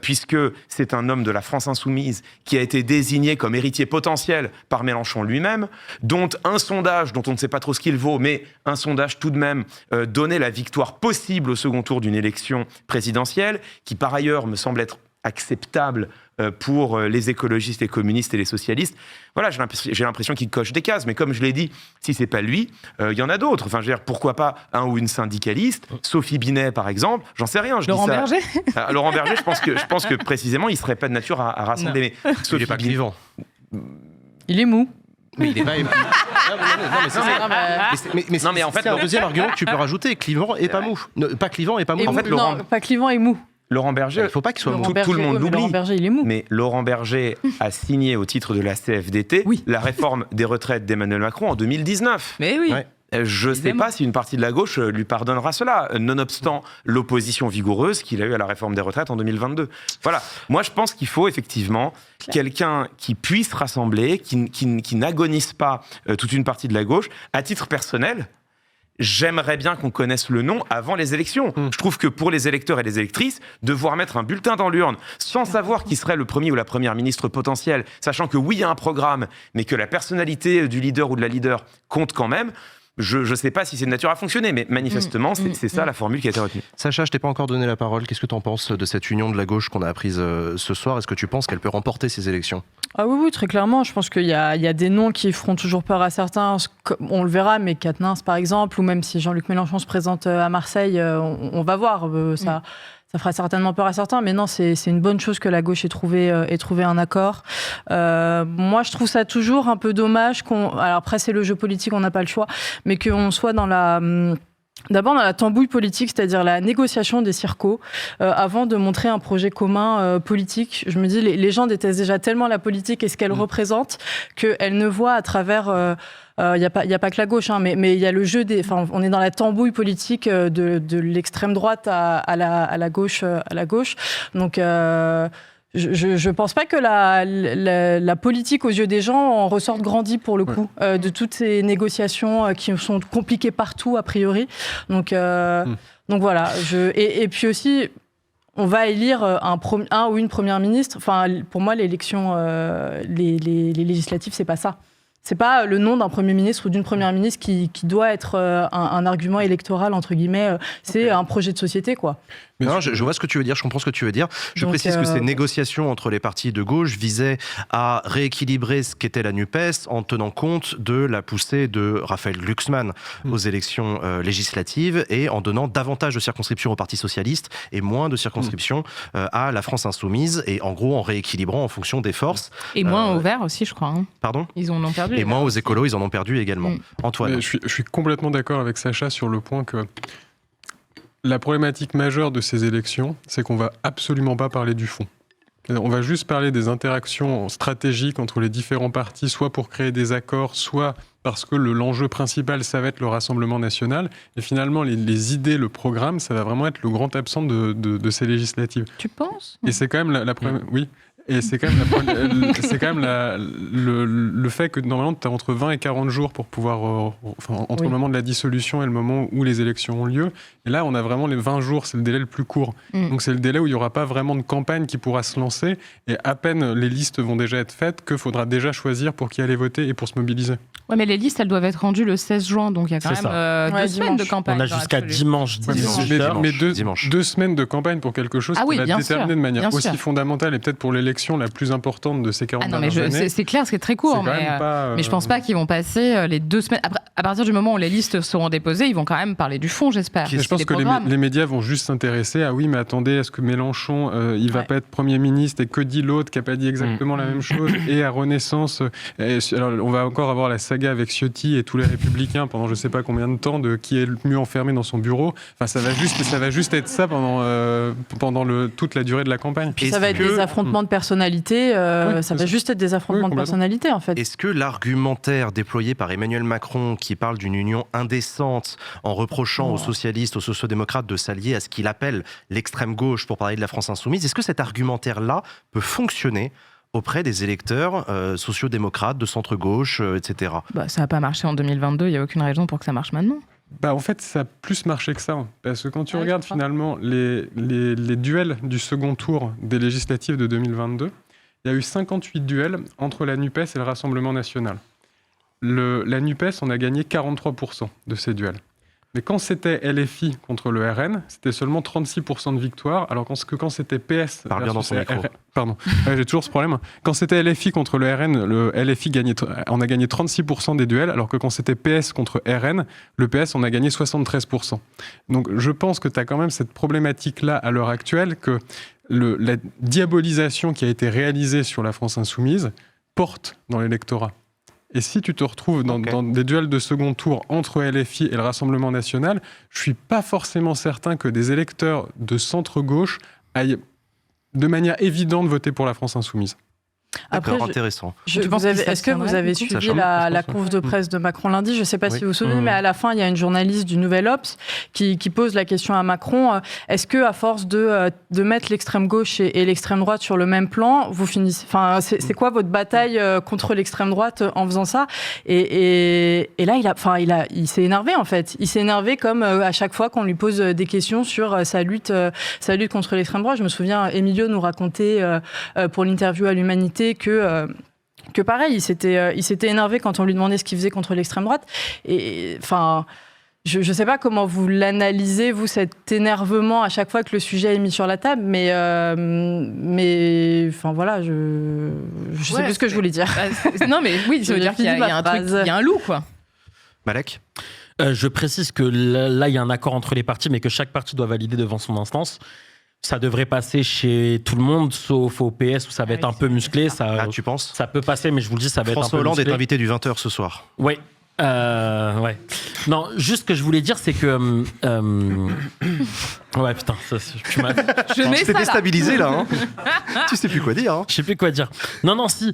S4: puisque c'est un homme de la France insoumise qui a été désigné comme héritier potentiel par Mélenchon lui-même, dont un sondage, dont on ne sait pas trop ce qu'il vaut, mais un sondage tout de même donnait la victoire possible au second tour d'une élection présidentielle, qui par ailleurs me semble être acceptable pour les écologistes, les communistes et les socialistes. Voilà, j'ai l'impression qu'il coche des cases, mais comme je l'ai dit, si c'est pas lui, il y en a d'autres. Enfin, je veux dire, pourquoi pas un ou une syndicaliste, Sophie Binet par exemple, j'en sais rien.
S6: Laurent Berger.
S4: Laurent Berger, je pense que précisément, il serait pas de nature à rassembler. Mais
S2: il n'est pas clivant.
S5: Il est mou.
S2: Mais il est pas. Mais en fait, c'est un deuxième argument que tu peux rajouter. Clivant et pas mou. Pas clivant et pas mou.
S5: En fait, pas clivant et mou.
S4: Laurent Berger, il ne
S2: faut pas qu'il soit mou.
S4: Tout le monde l'oublie.
S5: Laurent Berger, il est mou.
S4: Mais Laurent Berger a signé au titre de la CFDT la réforme des retraites d'Emmanuel Macron en 2019.
S6: Mais oui.
S2: Ouais.
S4: Je ne sais pas si une partie de la gauche lui pardonnera cela, nonobstant l'opposition vigoureuse qu'il a eue à la réforme des retraites en 2022. Voilà. Moi, je pense qu'il faut effectivement quelqu'un qui puisse rassembler, qui n'agonise pas toute une partie de la gauche. À titre personnel, j'aimerais bien qu'on connaisse le nom avant les élections. Je trouve que pour les électeurs et les électrices, devoir mettre un bulletin dans l'urne sans savoir qui serait le premier ou la première ministre potentielle, sachant que oui, il y a un programme, mais que la personnalité du leader ou de la leader compte quand même, je ne sais pas si c'est de nature à fonctionner, mais manifestement, c'est ça la formule qui a été retenue.
S2: Sacha, je t'ai pas encore donné la parole. Qu'est-ce que tu en penses de cette union de la gauche qu'on a apprise ce soir? Est-ce que tu penses qu'elle peut remporter ces élections?
S5: Ah oui, très clairement. Je pense qu'il y a des noms qui feront toujours peur à certains. On le verra, mais Quatennens, par exemple, ou même si Jean-Luc Mélenchon se présente à Marseille, on va voir. Ça fera certainement peur à certains, mais non, c'est une bonne chose que la gauche ait trouvé un accord. Moi, je trouve ça toujours un peu dommage alors après, c'est le jeu politique, on n'a pas le choix, mais qu'on soit d'abord dans la tambouille politique, c'est-à-dire la négociation des circos, avant de montrer un projet commun politique. Je me dis, les gens détestent déjà tellement la politique et ce qu'elle représente qu'elles ne voient à travers... Il n'y a pas que la gauche, hein, mais il y a le jeu on est dans la tambouille politique de l'extrême droite à la gauche. Donc, je pense pas que la politique aux yeux des gens en ressorte grandie pour le coup de toutes ces négociations qui sont compliquées partout a priori. Donc voilà. Et puis aussi. On va élire un ou une première ministre. Enfin, pour moi, l'élection, les législatives, c'est pas ça. C'est pas le nom d'un Premier ministre ou d'une Première ministre qui doit être un argument électoral, entre guillemets. C'est un projet de société, quoi.
S2: Mais non, je vois ce que tu veux dire, je comprends ce que tu veux dire. Je précise que ces négociations entre les partis de gauche visaient à rééquilibrer ce qu'était la NUPES en tenant compte de la poussée de Raphaël Glucksmann aux élections législatives et en donnant davantage de circonscriptions au Parti socialiste et moins de circonscriptions à la France insoumise, et en gros en rééquilibrant en fonction des forces.
S6: Et moins aux Verts aussi, je crois. Hein.
S2: Pardon ?
S6: Ils en ont perdu.
S2: Et moins aux écolos, ils en ont perdu également. Antoine.
S3: Je suis complètement d'accord avec Sacha sur le point que la problématique majeure de ces élections, c'est qu'on va absolument pas parler du fond. On va juste parler des interactions stratégiques entre les différents partis, soit pour créer des accords, soit parce que l'enjeu principal, ça va être le Rassemblement national. Et finalement, les idées, le programme, ça va vraiment être le grand absent de ces législatives.
S6: Tu penses ?
S3: Et c'est quand même la première... Oui. Et c'est quand même, le fait que normalement tu as entre 20 et 40 jours pour pouvoir, entre le moment de la dissolution et le moment où les élections ont lieu. Et là, on a vraiment les 20 jours, c'est le délai le plus court. Donc c'est le délai où il n'y aura pas vraiment de campagne qui pourra se lancer. Et à peine les listes vont déjà être faites qu'il faudra déjà choisir pour qui aller voter et pour se mobiliser.
S6: Ouais, mais les listes, elles doivent être rendues le 16 juin, donc il y a quand même 2 semaines de campagne.
S7: On a jusqu'à dimanche.
S3: Mais 2 semaines de campagne pour quelque chose qui va déterminer de manière aussi fondamentale et peut-être pour l'élection la plus importante de ces 40 dernières années.
S6: C'est clair, c'est très court, mais je pense pas qu'ils vont passer les 2 semaines. Après, à partir du moment où les listes seront déposées, ils vont quand même parler du fond, j'espère.
S3: Je pense que les médias vont juste s'intéresser à oui, mais attendez, est-ce que Mélenchon, il va pas être Premier ministre, et que dit l'autre qui n'a pas dit exactement la même chose, et à Renaissance, alors on va encore avoir la saga avec Ciotti et tous les Républicains pendant je sais pas combien de temps de qui est le mieux enfermé dans son bureau. Enfin, ça va juste être ça pendant toute la durée de la campagne.
S5: Puis ça va être des affrontements de personnalité, ça va juste être des affrontements de personnalité en fait.
S2: Est-ce que l'argumentaire déployé par Emmanuel Macron, qui parle d'une union indécente en reprochant aux socialistes, aux sociodémocrates de s'allier à ce qu'il appelle l'extrême gauche pour parler de la France insoumise, est-ce que cet argumentaire-là peut fonctionner auprès des électeurs sociodémocrates, de centre-gauche, etc.
S6: Ça n'a pas marché en 2022, il n'y a aucune raison pour que ça marche maintenant.
S3: En fait, ça a plus marché que ça. Parce que quand tu regardes finalement les duels du second tour des législatives de 2022, il y a eu 58 duels entre la NUPES et le Rassemblement national. La NUPES, on a gagné 43% de ces duels. Mais quand c'était LFI contre le RN, c'était seulement 36% de victoire, alors que quand c'était PS
S2: Parle bien dans son micro.
S3: Pardon, j'ai toujours ce problème. Quand c'était LFI contre le RN, le LFI on a gagné 36% des duels, alors que quand c'était PS contre RN, le PS, on a gagné 73%. Donc je pense que tu as quand même cette problématique-là à l'heure actuelle, que la diabolisation qui a été réalisée sur la France insoumise porte dans l'électorat. Et si tu te retrouves dans des duels de second tour entre LFI et le Rassemblement national, je ne suis pas forcément certain que des électeurs de centre-gauche aillent de manière évidente voter pour la France insoumise.
S2: D'accord, intéressant.
S5: Est-ce que vous avez suivi la conf de presse de Macron lundi ? Je ne sais pas si vous vous souvenez, mais à la fin, il y a une journaliste du Nouvel Obs qui pose la question à Macron. Est-ce que, à force de mettre l'extrême gauche et l'extrême droite sur le même plan, vous finissez... Enfin, c'est quoi votre bataille contre l'extrême droite en faisant ça ? Et là, il s'est énervé, en fait. Il s'est énervé comme à chaque fois qu'on lui pose des questions sur sa lutte contre l'extrême droite. Je me souviens, Emilio nous racontait pour l'interview à l'Humanité que pareil, il s'était énervé quand on lui demandait ce qu'il faisait contre l'extrême droite. Et enfin, je ne sais pas comment vous l'analysez, vous, cet énervement à chaque fois que le sujet est mis sur la table, mais enfin voilà, je sais plus ce que je voulais dire.
S6: Non, mais oui, ça veut dire qu'il y a un truc, il y a un loup, quoi.
S2: Malek ?
S7: Je précise que là, il y a un accord entre les partis, mais que chaque parti doit valider devant son instance. Ça devrait passer chez tout le monde, sauf au PS où ça va être un peu musclé.
S2: Tu penses ?
S7: Ça peut passer, mais je vous le dis, ça va être un peu musclé.
S2: François Hollande est invité du 20h ce soir.
S7: Oui. Ouais. Non, juste ce que je voulais dire, c'est que... Ouais, putain, tu m'as...
S2: Je t'ai déstabilisé, là. Hein. Tu sais plus quoi dire. Hein.
S7: Je sais plus quoi dire. Non, si.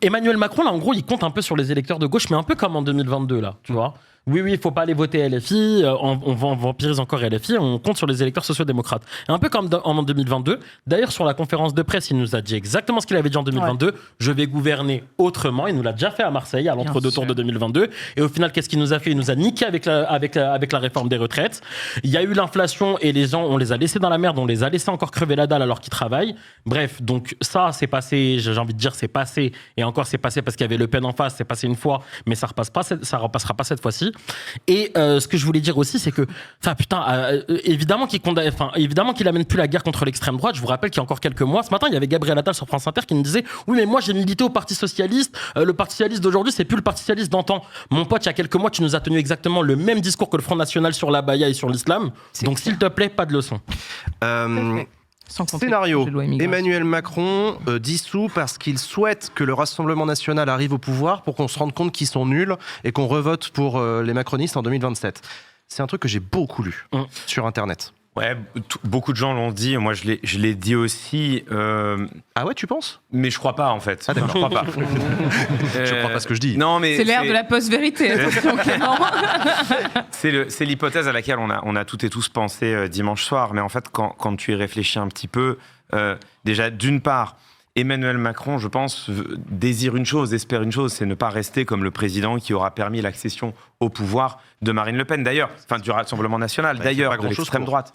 S7: Emmanuel Macron, là, en gros, il compte un peu sur les électeurs de gauche, mais un peu comme en 2022, là, tu vois. Oui, il faut pas aller voter LFI, on vampirise encore LFI, on compte sur les électeurs sociaux-démocrates. Et un peu comme en 2022, d'ailleurs sur la conférence de presse, il nous a dit exactement ce qu'il avait dit en 2022, je vais gouverner autrement, il nous l'a déjà fait à Marseille, à l'entre-deux tours de 2022, et au final, qu'est-ce qu'il nous a fait ? Il nous a niqué avec la réforme des retraites. Il y a eu l'inflation et les gens, on les a laissés dans la merde, on les a laissés encore crever la dalle alors qu'ils travaillent. Bref, donc ça, c'est passé, j'ai envie de dire, c'est passé, et encore c'est passé parce qu'il y avait Le Pen en face, c'est passé une fois, mais ça repassera pas cette fois-ci. Et ce que je voulais dire aussi, c'est que, évidemment qu'il amène plus la guerre contre l'extrême droite. Je vous rappelle qu'il y a encore quelques mois, ce matin, il y avait Gabriel Attal sur France Inter qui me disait « Oui, mais moi, j'ai milité au Parti Socialiste. Le Parti Socialiste d'aujourd'hui, c'est plus le Parti Socialiste d'antan. » Mon pote, il y a quelques mois, tu nous as tenu exactement le même discours que le Front National sur l'abaya et sur l'islam. Donc, s'il te plaît, pas de leçons.
S2: Scénario, Emmanuel Macron dissout parce qu'il souhaite que le Rassemblement national arrive au pouvoir pour qu'on se rende compte qu'ils sont nuls et qu'on revote pour les macronistes en 2027. C'est un truc que j'ai beaucoup lu sur Internet.
S4: Ouais, beaucoup de gens l'ont dit. Moi, je l'ai dit aussi.
S2: Ah ouais, tu penses ?
S4: Mais je crois pas, en fait.
S2: Ah d'accord.
S4: Je crois pas.
S2: Je crois pas ce que je dis.
S4: Non, mais
S6: c'est l'ère de la post-vérité. Attention,
S4: c'est l'hypothèse à laquelle on a toutes et tous pensé dimanche soir. Mais en fait, quand tu y réfléchis un petit peu, déjà, d'une part, Emmanuel Macron, je pense, désire une chose, espère une chose, c'est ne pas rester comme le président qui aura permis l'accession au pouvoir de Marine Le Pen, d'ailleurs, enfin du Rassemblement national, d'ailleurs, de l'extrême droite.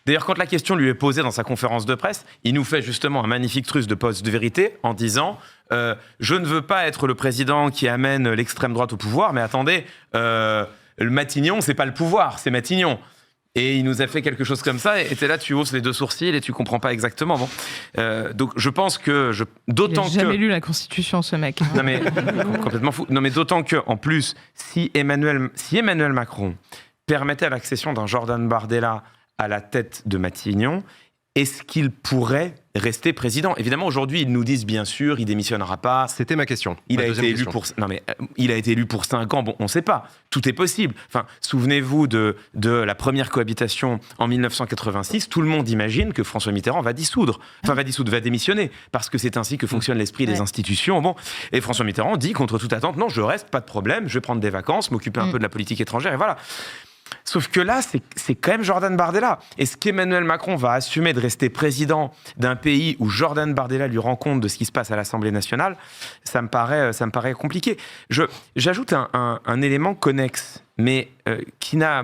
S4: D'ailleurs, quand la question lui est posée dans sa conférence de presse, il nous fait justement un magnifique truc de post-vérité en disant je ne veux pas être le président qui amène l'extrême droite au pouvoir, mais attendez, le Matignon, c'est pas le pouvoir, c'est Matignon. Et il nous a fait quelque chose comme ça, et t'es là, tu hausses les deux sourcils et tu comprends pas exactement. Bon. Donc je pense que... d'autant
S6: il n'a jamais lu la Constitution, ce mec.
S4: Non mais, complètement fou. Non mais d'autant que, en plus, si Emmanuel Macron permettait l'accession d'un Jordan Bardella à la tête de Matignon, est-ce qu'il pourrait rester président ? Évidemment, aujourd'hui, ils nous disent, bien sûr, il démissionnera pas.
S2: C'était ma question.
S4: Il a été élu pour 5 ans. Bon, on ne sait pas. Tout est possible. Enfin, souvenez-vous de la première cohabitation en 1986. Tout le monde imagine que François Mitterrand va démissionner. Parce que c'est ainsi que fonctionne l'esprit des institutions. Bon. Et François Mitterrand dit, contre toute attente, non, je reste, pas de problème, je vais prendre des vacances, m'occuper un peu de la politique étrangère, et voilà. Sauf que là, c'est quand même Jordan Bardella. Est-ce qu'Emmanuel Macron va assumer de rester président d'un pays où Jordan Bardella lui rend compte de ce qui se passe à l'Assemblée nationale ? Ça me paraît compliqué. J'ajoute un élément connexe, mais qui n'a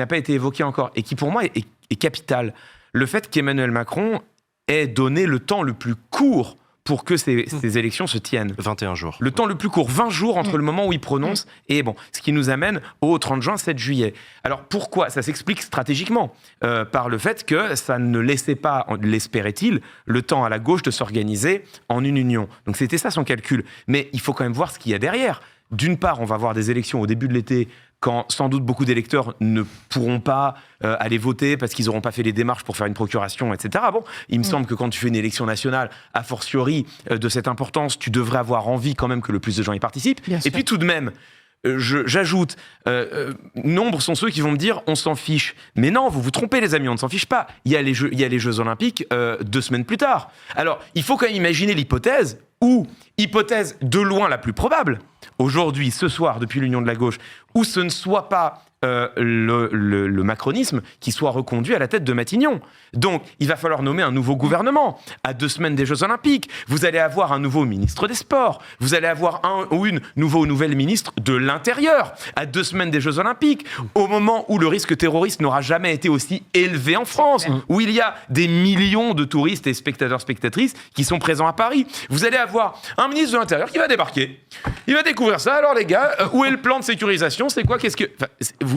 S4: pas été évoqué encore, et qui pour moi est capital. Le fait qu'Emmanuel Macron ait donné le temps le plus court pour que ces élections se tiennent.
S2: 21 jours.
S4: Le temps le plus court, 20 jours entre le moment où il prononce et bon, ce qui nous amène au 30 juin, 7 juillet. Alors pourquoi ? Ça s'explique stratégiquement par le fait que ça ne laissait pas, l'espérait-il, le temps à la gauche de s'organiser en une union. Donc c'était ça son calcul. Mais il faut quand même voir ce qu'il y a derrière. D'une part, on va avoir des élections au début de l'été quand sans doute beaucoup d'électeurs ne pourront pas aller voter parce qu'ils n'auront pas fait les démarches pour faire une procuration, etc. Bon, il me semble que quand tu fais une élection nationale, a fortiori de cette importance, tu devrais avoir envie quand même que le plus de gens y participent.
S6: Bien
S4: Et
S6: sûr.
S4: puis tout de même, j'ajoute, nombre sont ceux qui vont me dire on s'en fiche. Mais non, vous vous trompez les amis, on ne s'en fiche pas. Il y a les Jeux Olympiques 2 semaines plus tard. Alors, il faut quand même imaginer l'hypothèse où, hypothèse de loin la plus probable, aujourd'hui, ce soir, depuis l'Union de la gauche, où ce ne soit pas le macronisme qui soit reconduit à la tête de Matignon. Donc, il va falloir nommer un nouveau gouvernement à 2 semaines des Jeux Olympiques. Vous allez avoir un nouveau ministre des Sports. Vous allez avoir un ou une nouvelle ministre de l'Intérieur à 2 semaines des Jeux Olympiques, au moment où le risque terroriste n'aura jamais été aussi élevé en France, où il y a des millions de touristes et spectateurs, spectatrices qui sont présents à Paris. Vous allez avoir un ministre de l'Intérieur qui va débarquer. Il va découvrir ça. Alors les gars, où est le plan de sécurisation ? C'est quoi ?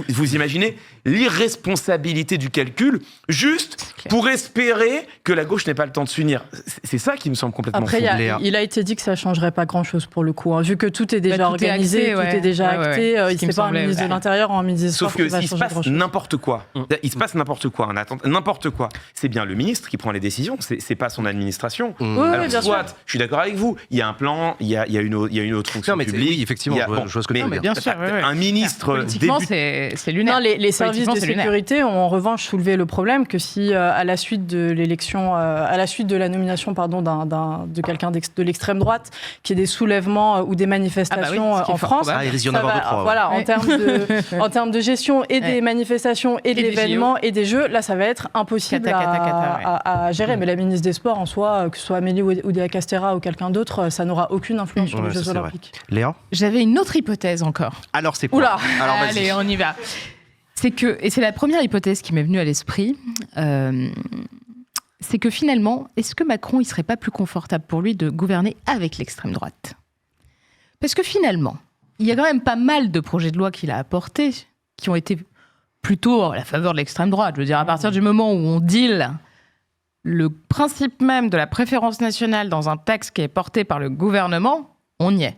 S4: Vous imaginez l'irresponsabilité du calcul juste pour espérer que la gauche n'ait pas le temps de s'unir. C'est ça qui me semble complètement
S5: Après,
S4: fou.
S5: il a été dit que ça ne changerait pas grand-chose pour le coup. Hein. Vu que tout est déjà
S6: tout est
S5: organisé,
S6: acté,
S5: tout est déjà acté,
S6: ouais.
S5: c'est pas un ministre de l'Intérieur ou un ministre des Sports
S4: Sauf que
S5: qui va
S4: s'il se
S5: changer
S4: passe
S5: grand-chose.
S4: n'importe quoi, il se passe n'importe quoi, n'importe quoi, c'est bien le ministre qui prend les décisions, c'est pas son administration.
S5: Oui,
S4: Alors,
S5: bien
S4: soit,
S5: sûr.
S4: je suis d'accord avec vous, il y a un plan, il y a une autre fonction
S2: Non, mais
S4: publique.
S2: oui, effectivement, je vois ce que tu veux dire.
S6: Bien sûr,
S4: Un ministre
S6: politiquement, c'est lunaire.
S5: Non, les services
S6: Politiquement,
S5: de
S6: c'est lunaire.
S5: sécurité ont en revanche soulevé le problème que si à la suite de l'élection, à la suite de la nomination de quelqu'un de l'extrême droite, qu'il y ait des soulèvements ou des manifestations
S6: ce qui est
S5: en
S6: fort
S5: France,
S6: probable.
S2: Ah, il risque d'y en
S5: ça
S2: avoir
S5: va-
S2: 2-3.
S5: voilà,
S6: Ouais.
S5: en termes de gestion et des manifestations et de
S6: Et des
S5: l'événement et des jeux, là ça va être impossible
S6: Cata,
S5: à gérer. Mais la ministre des Sports en soi, que ce soit Amélie Oudéa Castéra ou quelqu'un d'autre, ça n'aura aucune influence sur
S2: Ouais,
S5: les
S2: ça,
S5: Jeux
S2: c'est vrai.
S5: Olympiques.
S2: Léa ?
S6: J'avais une autre hypothèse encore.
S2: Alors c'est quoi ?
S5: Oula.
S2: Alors vas-y.
S6: Allez, on y va. C'est que, et c'est la première hypothèse qui m'est venue à l'esprit, c'est que finalement, est-ce que Macron, il serait pas plus confortable pour lui de gouverner avec l'extrême droite ? Parce que finalement, il y a quand même pas mal de projets de loi qu'il a apportés qui ont été plutôt à la faveur de l'extrême droite. Je veux dire, à partir du moment où on deal le principe même de la préférence nationale dans un texte qui est porté par le gouvernement, on y est.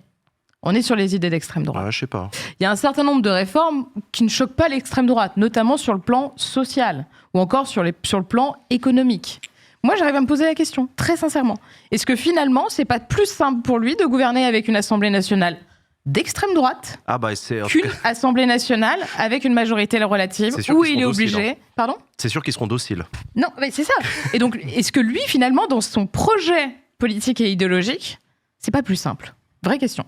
S6: On est sur les idées d'extrême droite.
S2: Ouais, je sais pas.
S6: Il y a un certain nombre de réformes qui ne choquent pas l'extrême droite, notamment sur le plan social ou encore sur le plan économique. Moi, j'arrive à me poser la question, très sincèrement. Est-ce que finalement, c'est pas plus simple pour lui de gouverner avec une Assemblée nationale d'extrême droite
S2: Ah bah c'est
S6: qu'une Assemblée nationale avec une majorité relative
S2: C'est sûr
S6: où
S2: qu'ils
S6: il est
S2: seront dociles,
S6: obligé... Pardon ?
S2: c'est sûr qu'ils seront dociles.
S6: Non, mais c'est ça. Et donc, est-ce que lui, finalement, dans son projet politique et idéologique, c'est pas plus simple ? Vraie question.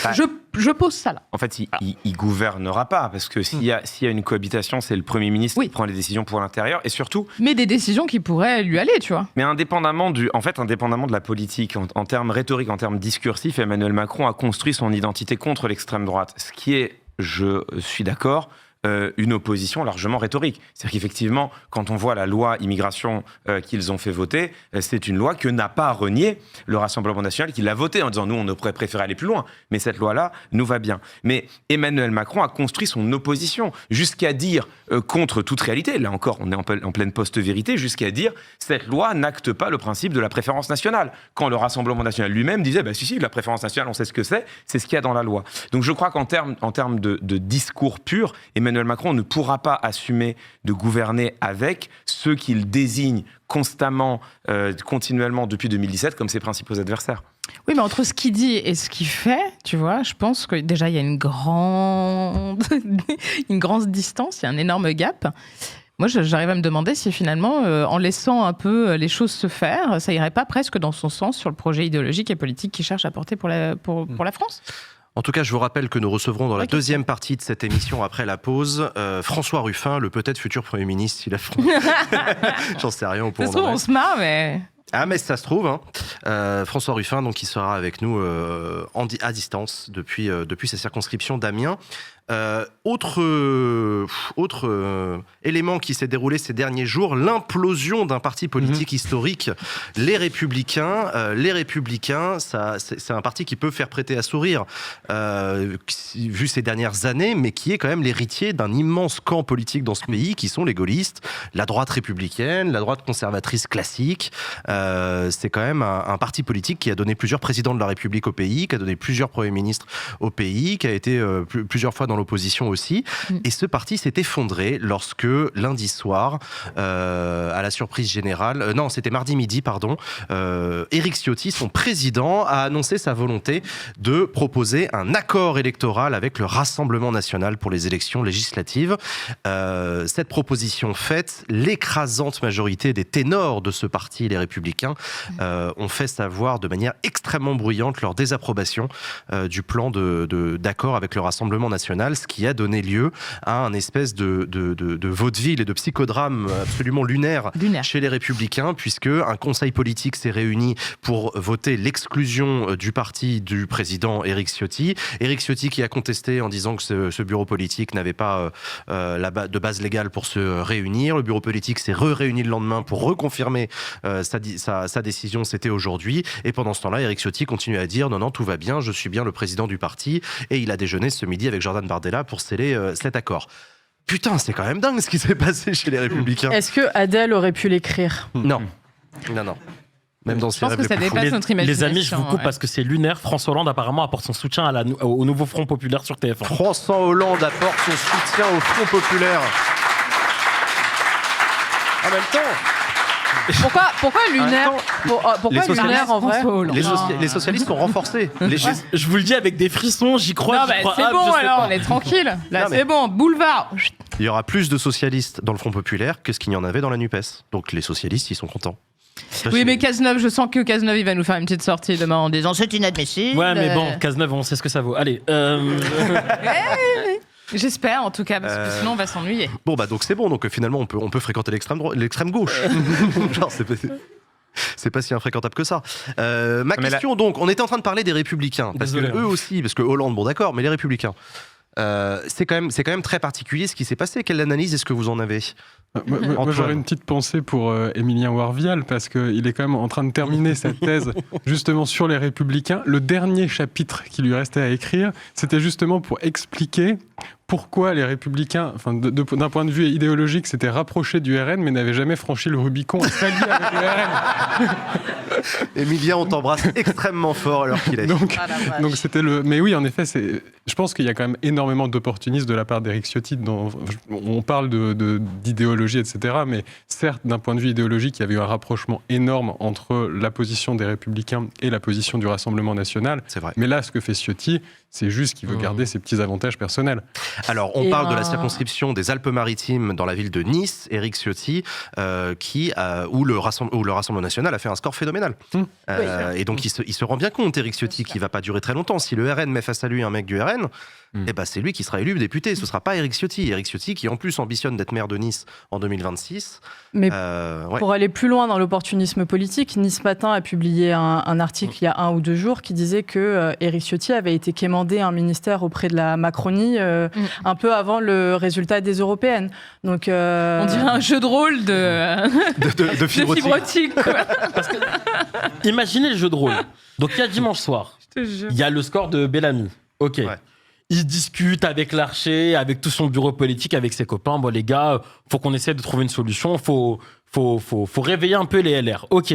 S4: Bah,
S6: Je pose ça là.
S4: En fait, il gouvernera pas, parce que s'il y a une cohabitation, c'est le Premier ministre qui prend les décisions pour l'intérieur, et surtout...
S6: Mais des décisions qui pourraient lui aller, tu vois.
S4: Mais indépendamment de la politique, en termes rhétoriques, en termes discursifs, Emmanuel Macron a construit son identité contre l'extrême droite, ce qui est, je suis d'accord, une opposition largement rhétorique. C'est-à-dire qu'effectivement, quand on voit la loi immigration qu'ils ont fait voter, c'est une loi que n'a pas renié le Rassemblement national, qui l'a votée en disant « nous, on aurait préféré aller plus loin, mais cette loi-là nous va bien ». Mais Emmanuel Macron a construit son opposition jusqu'à dire, contre toute réalité, là encore, on est en pleine post-vérité, jusqu'à dire « cette loi n'acte pas le principe de la préférence nationale ». Quand le Rassemblement national lui-même disait « si, la préférence nationale, on sait ce que c'est ce qu'il y a dans la loi ». Donc je crois qu'en termes de discours pur, Emmanuel Macron ne pourra pas assumer de gouverner avec ceux qu'il désigne constamment, continuellement depuis 2017 comme ses principaux adversaires.
S6: Oui, mais entre ce qu'il dit et ce qu'il fait, tu vois, je pense que déjà il y a une grande distance, il y a un énorme gap. Moi, j'arrive à me demander si finalement, en laissant un peu les choses se faire, ça irait pas presque dans son sens sur le projet idéologique et politique qu'il cherche à porter pour la France.
S2: En tout cas, je vous rappelle que nous recevrons dans la deuxième partie de cette émission, après la pause, François Ruffin, le peut-être futur Premier ministre, s'il a J'en sais rien, on pourra
S6: C'est sûr, on se marre, mais...
S2: À Metz, ça se trouve. François Ruffin, donc, qui sera avec nous à distance depuis sa circonscription d'Amiens. Autre élément qui s'est déroulé ces derniers jours, l'implosion d'un parti politique historique, les Républicains. Les Républicains, c'est un parti qui peut faire prêter à sourire, vu ces dernières années, mais qui est quand même l'héritier d'un immense camp politique dans ce pays, qui sont les gaullistes, la droite républicaine, la droite conservatrice classique. C'est quand même un parti politique qui a donné plusieurs présidents de la République au pays, qui a donné plusieurs premiers ministres au pays, qui a été plusieurs fois dans l'opposition aussi. Et ce parti s'est effondré lorsque, lundi soir, à la surprise générale, non, c'était mardi midi, pardon, Éric Ciotti, son président, a annoncé sa volonté de proposer un accord électoral avec le Rassemblement national pour les élections législatives. Cette proposition faite, l'écrasante majorité des ténors de ce parti, les Républicains, ont fait savoir de manière extrêmement bruyante leur désapprobation du plan d'accord avec le Rassemblement national, ce qui a donné lieu à un espèce de vaudeville et de psychodrame absolument lunaire chez les Républicains, puisque un conseil politique s'est réuni pour voter l'exclusion du parti du président Éric Ciotti. Éric Ciotti qui a contesté en disant que ce bureau politique n'avait pas de base légale pour se réunir. Le bureau politique s'est réuni le lendemain pour reconfirmer sa décision, c'était aujourd'hui. Et pendant ce temps-là, Éric Ciotti continue à dire non, tout va bien, je suis bien le président du parti. Et il a déjeuné ce midi avec Jordan Bardella pour sceller cet accord. Putain, c'est quand même dingue ce qui s'est passé chez les Républicains.
S5: Est-ce que Adèle aurait pu l'écrire ?
S2: Non. Même dans ses rêves les plus fous.
S7: Les amis, je vous coupe parce que c'est lunaire. François Hollande apparemment apporte son soutien au nouveau Front Populaire sur TF1.
S2: François Hollande apporte son soutien au Front Populaire. En même temps...
S5: Pourquoi lunaire ? Pourquoi lunaire en vrai ?
S2: Les socialistes sont renforcés.
S7: Je vous le dis avec des frissons, j'y crois.
S6: C'est bon alors, on est tranquille. Là, c'est bon, boulevard.
S2: Il y aura plus de socialistes dans le Front Populaire que ce qu'il y en avait dans la NUPES. Donc les socialistes, ils sont contents.
S6: Oui, mais Cazeneuve, je sens que Cazeneuve, il va nous faire une petite sortie demain en disant c'est inadmissible.
S7: Ouais, mais bon, Cazeneuve, on sait ce que ça vaut. Allez.
S6: J'espère en tout cas, parce que sinon on va s'ennuyer.
S2: Bon, bah donc c'est bon, donc finalement on peut fréquenter l'extrême gauche. Genre, c'est pas si infréquentable que ça. Ma question donc, on était en train de parler des Républicains, parce que eux aussi, parce que Hollande, bon d'accord, mais les Républicains. C'est quand même très particulier ce qui s'est passé. Quelle analyse est-ce que vous en avez ?
S3: Moi j'aurais une petite pensée pour Émilien Warvial, parce qu'il est quand même en train de terminer sa thèse justement sur les Républicains. Le dernier chapitre qui lui restait à écrire, c'était justement pour expliquer pourquoi les Républicains, enfin, d'un point de vue idéologique, s'étaient rapprochés du RN, mais n'avaient jamais franchi le Rubicon et s'allié avec le RN.
S2: Émilien, on t'embrasse extrêmement fort alors qu'il est.
S3: Donc c'était le. Mais oui, en effet, je pense qu'il y a quand même énormément d'opportunisme de la part d'Éric Ciotti. On parle d'idéologie, etc. Mais certes, d'un point de vue idéologique, il y avait eu un rapprochement énorme entre la position des Républicains et la position du Rassemblement national.
S2: C'est vrai.
S3: Mais là, ce que fait Ciotti, c'est juste qu'il veut garder ses petits avantages personnels.
S2: Alors, on parle de la circonscription des Alpes-Maritimes dans la ville de Nice, Éric Ciotti, où le Rassemblement national a fait un score phénoménal. Et donc, il se rend bien compte, Éric Ciotti, qu'il ne va pas durer très longtemps. Si le RN met face à lui un mec du RN, c'est lui qui sera élu député. Ce ne sera pas Éric Ciotti. Éric Ciotti, qui en plus ambitionne d'être maire de Nice en 2026.
S5: Mais pour aller plus loin dans l'opportunisme politique, Nice Matin a publié un article il y a 1 ou 2 jours qui disait que Éric Ciotti avait été quémandé un ministère auprès de la Macronie un peu avant le résultat des européennes. Donc,
S6: on dirait un jeu de rôle de fibre optique.
S7: Imaginez le jeu de rôle. Donc il y a dimanche soir, il y a le score de Bellamy. Ok. Ouais. Il discute avec l'Archer, avec tout son bureau politique, avec ses copains. Bon les gars, faut qu'on essaie de trouver une solution. Faut réveiller un peu les LR. Ok.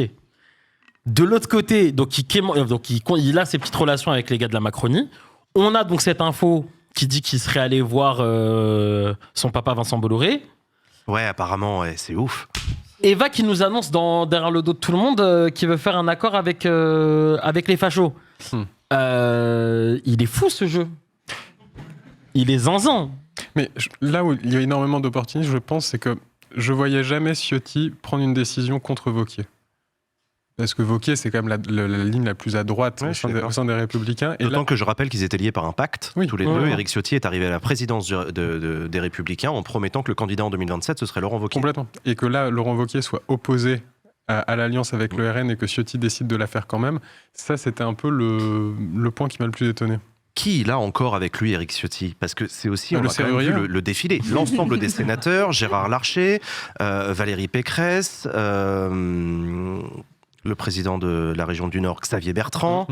S7: De l'autre côté, il a ses petites relations avec les gars de la Macronie. On a donc cette info qui dit qu'il serait allé voir son papa Vincent Bolloré.
S2: Ouais, apparemment, c'est ouf.
S7: Eva qui nous annonce derrière le dos de tout le monde qu'il veut faire un accord avec les fachos. Il est fou ce jeu. Il est zinzin.
S3: Mais là où il y a énormément d'opportunisme, je pense, c'est que je voyais jamais Ciotti prendre une décision contre Wauquiez. Parce que Wauquiez, c'est quand même la ligne la plus à droite au sein des Républicains.
S2: D'autant que je rappelle qu'ils étaient liés par un pacte, tous les deux. Éric Ciotti est arrivé à la présidence des Républicains en promettant que le candidat en 2027, ce serait Laurent Wauquiez.
S3: Complètement. Et que là, Laurent Wauquiez soit opposé à l'alliance avec le RN et que Ciotti décide de la faire quand même, ça c'était un peu le point qui m'a le plus étonné.
S2: Qui il a encore avec lui, Éric Ciotti? Parce que c'est aussi, on
S3: le
S2: a quand même vu
S3: serrurier.
S2: le défilé. L'ensemble des sénateurs, Gérard Larcher, Valérie Pécresse, le président de la région du Nord, Xavier Bertrand.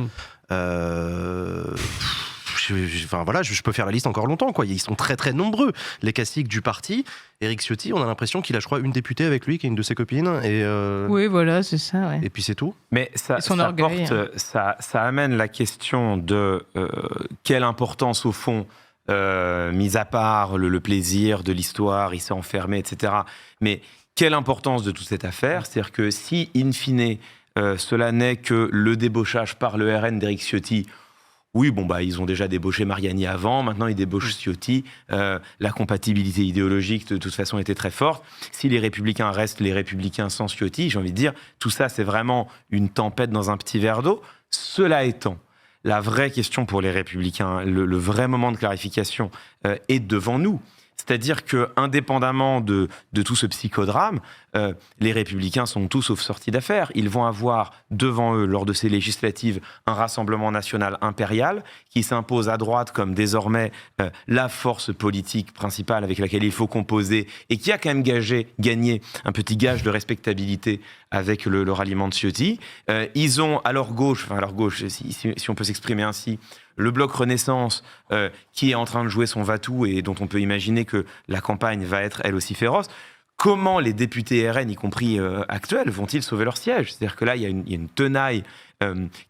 S2: Je peux faire la liste encore longtemps, quoi. Ils sont très très nombreux, les caciques du parti. Éric Ciotti, on a l'impression qu'il a, je crois, une députée avec lui, qui est une de ses copines.
S6: Oui, voilà, c'est ça. Ouais.
S2: Et puis c'est tout.
S4: Mais ça amène la question de quelle importance, au fond, mis à part le plaisir de l'histoire, il s'est enfermé, etc. Mais quelle importance de toute cette affaire? C'est-à-dire que si, in fine, cela n'est que le débauchage par le RN d'Éric Ciotti, oui, ils ont déjà débauché Mariani avant, maintenant ils débauchent Ciotti. La compatibilité idéologique, de toute façon, était très forte. Si les Républicains restent les Républicains sans Ciotti, j'ai envie de dire, tout ça, c'est vraiment une tempête dans un petit verre d'eau. Cela étant, la vraie question pour les Républicains, le vrai moment de clarification est devant nous. C'est-à-dire que, indépendamment de tout ce psychodrame, les Républicains sont tous sauf sortis d'affaire. Ils vont avoir devant eux, lors de ces législatives, un Rassemblement national impérial qui s'impose à droite comme désormais la force politique principale avec laquelle il faut composer et qui a quand même gagné un petit gage de respectabilité avec le ralliement de Ciotti. Ils ont à leur gauche, si on peut s'exprimer ainsi, le bloc Renaissance qui est en train de jouer son va-tout et dont on peut imaginer que la campagne va être elle aussi féroce. Comment les députés RN, y compris actuels, vont-ils sauver leur siège? C'est-à-dire que là, il y a une tenaille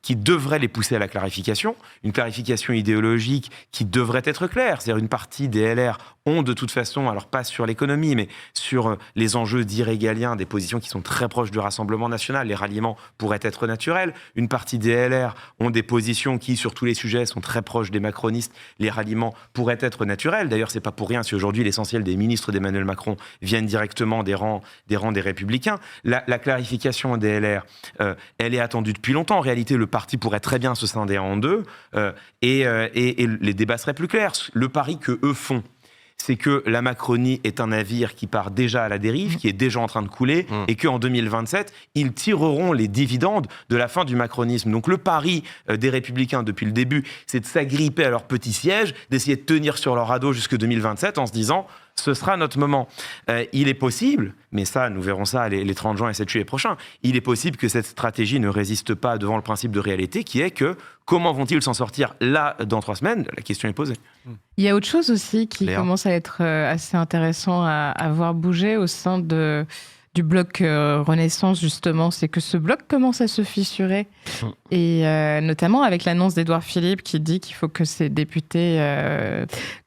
S4: qui devrait les pousser à la clarification, une clarification idéologique qui devrait être claire. C'est-à-dire une partie des LR ont de toute façon, alors pas sur l'économie, mais sur les enjeux dits régaliens, des positions qui sont très proches du Rassemblement national. Les ralliements pourraient être naturels. Une partie des LR ont des positions qui, sur tous les sujets, sont très proches des macronistes. Les ralliements pourraient être naturels. D'ailleurs, c'est pas pour rien si aujourd'hui l'essentiel des ministres d'Emmanuel Macron viennent directement des rangs des Républicains. La clarification des LR, elle est attendue depuis longtemps. En réalité, le parti pourrait très bien se scinder en deux et les débats seraient plus clairs. Le pari que eux font, c'est que la Macronie est un navire qui part déjà à la dérive, qui est déjà en train de couler, et qu'en 2027, ils tireront les dividendes de la fin du macronisme. Donc le pari des Républicains depuis le début, c'est de s'agripper à leur petit siège, d'essayer de tenir sur leur radeau jusque 2027 en se disant « ce sera notre moment ». Il est possible, mais ça, nous verrons ça les 30 juin et 7 juillet prochains, il est possible que cette stratégie ne résiste pas devant le principe de réalité qui est que comment vont-ils s'en sortir là dans 3 semaines? La question est posée.
S6: Il y a autre chose aussi qui
S2: Léa.
S6: commence à être assez intéressant à voir bouger au sein du bloc Renaissance, justement, c'est que ce bloc commence à se fissurer. Et notamment avec l'annonce d'Édouard Philippe qui dit qu'il faut que ces députés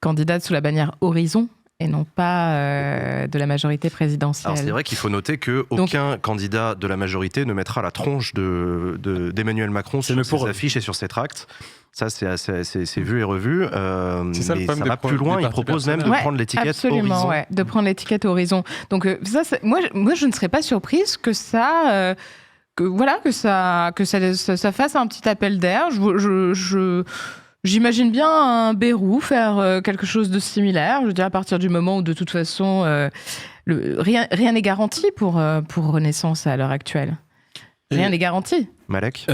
S6: candidatent sous la bannière Horizon et non pas de la majorité présidentielle.
S2: Alors c'est vrai qu'il faut noter qu'aucun candidat de la majorité ne mettra la tronche d'Emmanuel Macron sur ses affiches et sur ses tracts. Ça, c'est vu et revu.
S3: C'est ça,
S2: mais
S3: le problème
S2: ça va plus loin. Il propose même de prendre l'étiquette Horizon.
S6: Ouais, de prendre l'étiquette Horizon. Donc ça, moi, je ne serais pas surprise que ça... que ça fasse un petit appel d'air. J'imagine bien un Bayrou faire quelque chose de similaire. Je veux dire, à partir du moment où, de toute façon, rien n'est garanti pour Renaissance à l'heure actuelle. Rien n'est garanti.
S2: Malek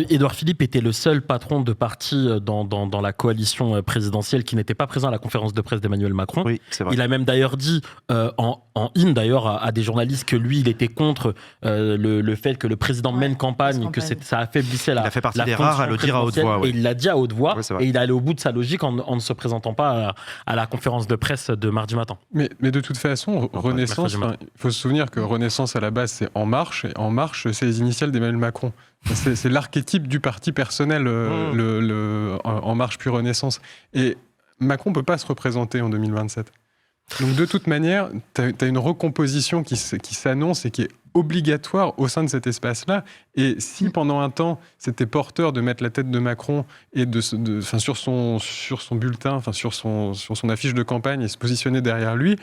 S7: Édouard Philippe était le seul patron de parti dans la coalition présidentielle qui n'était pas présent à la conférence de presse d'Emmanuel Macron.
S2: Oui, c'est vrai.
S7: Il a même d'ailleurs dit en d'ailleurs à des journalistes que lui, il était contre le fait que le président mène campagne, que ça affaiblissait la.
S2: Il a fait partie
S7: la
S2: des rares à le dire à haute voix.
S7: Et il l'a dit à haute voix.
S2: Ouais,
S7: et il est allé au bout de sa logique en ne se présentant pas à la conférence de presse de mardi matin.
S3: Mais de toute façon, Renaissance, il faut se souvenir que Renaissance à la base c'est En Marche, et En Marche c'est les initiales d'Emmanuel Macron. C'est l'archétype du parti personnel, En Marche puis Renaissance. Et Macron ne peut pas se représenter en 2027. Donc de toute manière, tu as une recomposition qui s'annonce et qui est obligatoire au sein de cet espace-là. Et si pendant un temps, c'était porteur de mettre la tête de Macron et sur son bulletin, sur son affiche de campagne et se positionner derrière lui,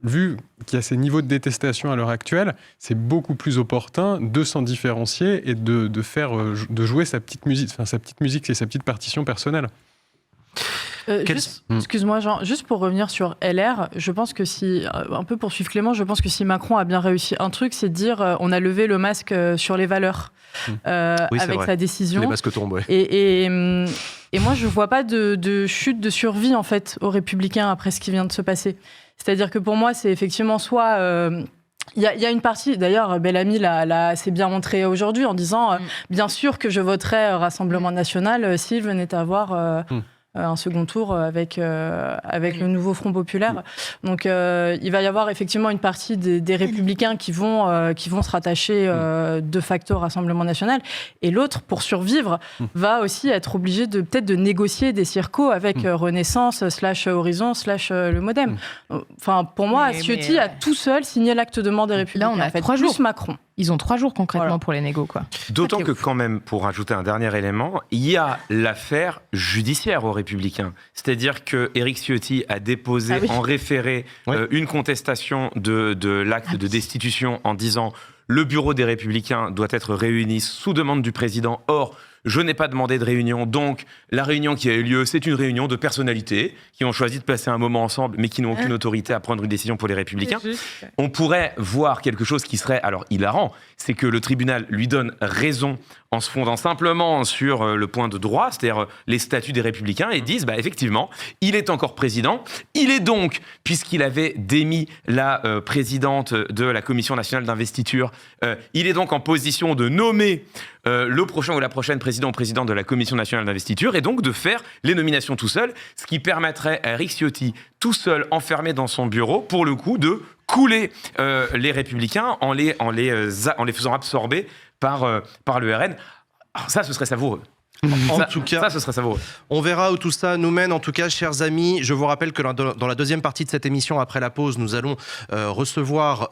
S3: vu qu'il y a ces niveaux de détestation à l'heure actuelle, c'est beaucoup plus opportun de s'en différencier et de jouer sa petite musique et sa petite partition personnelle.
S5: Excuse-moi, Jean, juste pour revenir sur LR, je pense que un peu pour suivre Clément, je pense que si Macron a bien réussi un truc, c'est de dire on a levé le masque sur les valeurs avec sa décision.
S2: Les masques tombent, ouais.
S5: Et moi, je vois pas de chute de survie, en fait, aux Républicains après ce qui vient de se passer. C'est-à-dire que pour moi, c'est effectivement soit... Il y a une partie, d'ailleurs, Bellamy s'est bien montré aujourd'hui en disant bien sûr que je voterai Rassemblement National s'il venait à avoir un second tour avec le nouveau Front Populaire. Donc il va y avoir effectivement une partie des Républicains qui vont se rattacher de facto au Rassemblement National, et l'autre, pour survivre, va aussi être obligé peut-être de négocier des circos avec Renaissance / Horizon / le Modem. Enfin, pour moi, Ciotti a tout seul signé l'acte de mort des Républicains.
S6: Là, on a 3
S5: plus
S6: jours.
S5: Macron.
S6: Ils ont 3 jours concrètement pour les négos, quoi.
S4: D'autant que quand même, pour rajouter un dernier élément, il y a l'affaire judiciaire aux Républicains. C'est-à-dire que Éric Ciotti a déposé en référé une contestation de l'acte de destitution en disant « Le bureau des Républicains doit être réuni sous demande du président. Or, je n'ai pas demandé de réunion, donc la réunion qui a eu lieu, c'est une réunion de personnalités qui ont choisi de passer un moment ensemble, mais qui n'ont aucune autorité à prendre une décision pour les Républicains. » On pourrait voir quelque chose qui serait alors hilarant, c'est que le tribunal lui donne raison en se fondant simplement sur le point de droit, c'est-à-dire les statuts des Républicains, et disent, effectivement, il est encore président. Il est donc, puisqu'il avait démis la présidente de la Commission nationale d'investiture, il est donc en position de nommer le prochain ou la prochaine président ou présidente de la Commission nationale d'investiture, et donc de faire les nominations tout seul, ce qui permettrait à Éric Ciotti, tout seul, enfermé dans son bureau, pour le coup, de couler les Républicains en les faisant absorber par le RN. Alors ça, ce serait savoureux.
S2: En tout cas,
S4: ça, ce serait savoureux.
S2: On verra où tout ça nous mène. En tout cas, chers amis, je vous rappelle que dans la deuxième partie de cette émission, après la pause, nous allons recevoir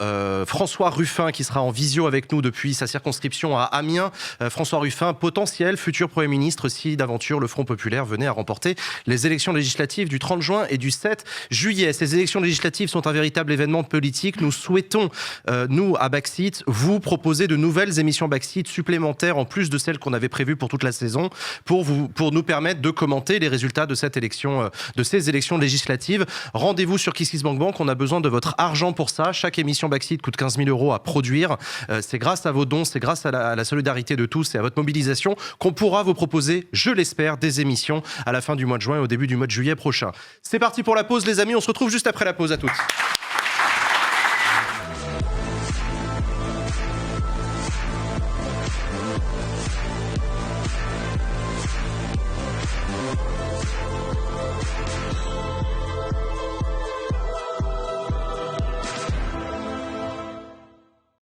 S2: François Ruffin, qui sera en visio avec nous depuis sa circonscription à Amiens. François Ruffin, potentiel futur Premier ministre si d'aventure le Front Populaire venait à remporter les élections législatives du 30 juin et du 7 juillet. Ces élections législatives sont un véritable événement politique. Nous souhaitons, nous, à Backseat, vous proposer de nouvelles émissions Backseat supplémentaires en plus de celles qu'on avait prévues pour toute la saison, pour nous permettre de commenter les résultats de ces élections législatives. Rendez-vous sur KissKissBankBank, on a besoin de votre argent pour ça. Chaque émission Backseat coûte 15 000 € à produire. C'est grâce à vos dons, c'est grâce à la solidarité de tous et à votre mobilisation qu'on pourra vous proposer, je l'espère, des émissions à la fin du mois de juin et au début du mois de juillet prochain. C'est parti pour la pause, les amis, on se retrouve juste après la pause, à toutes.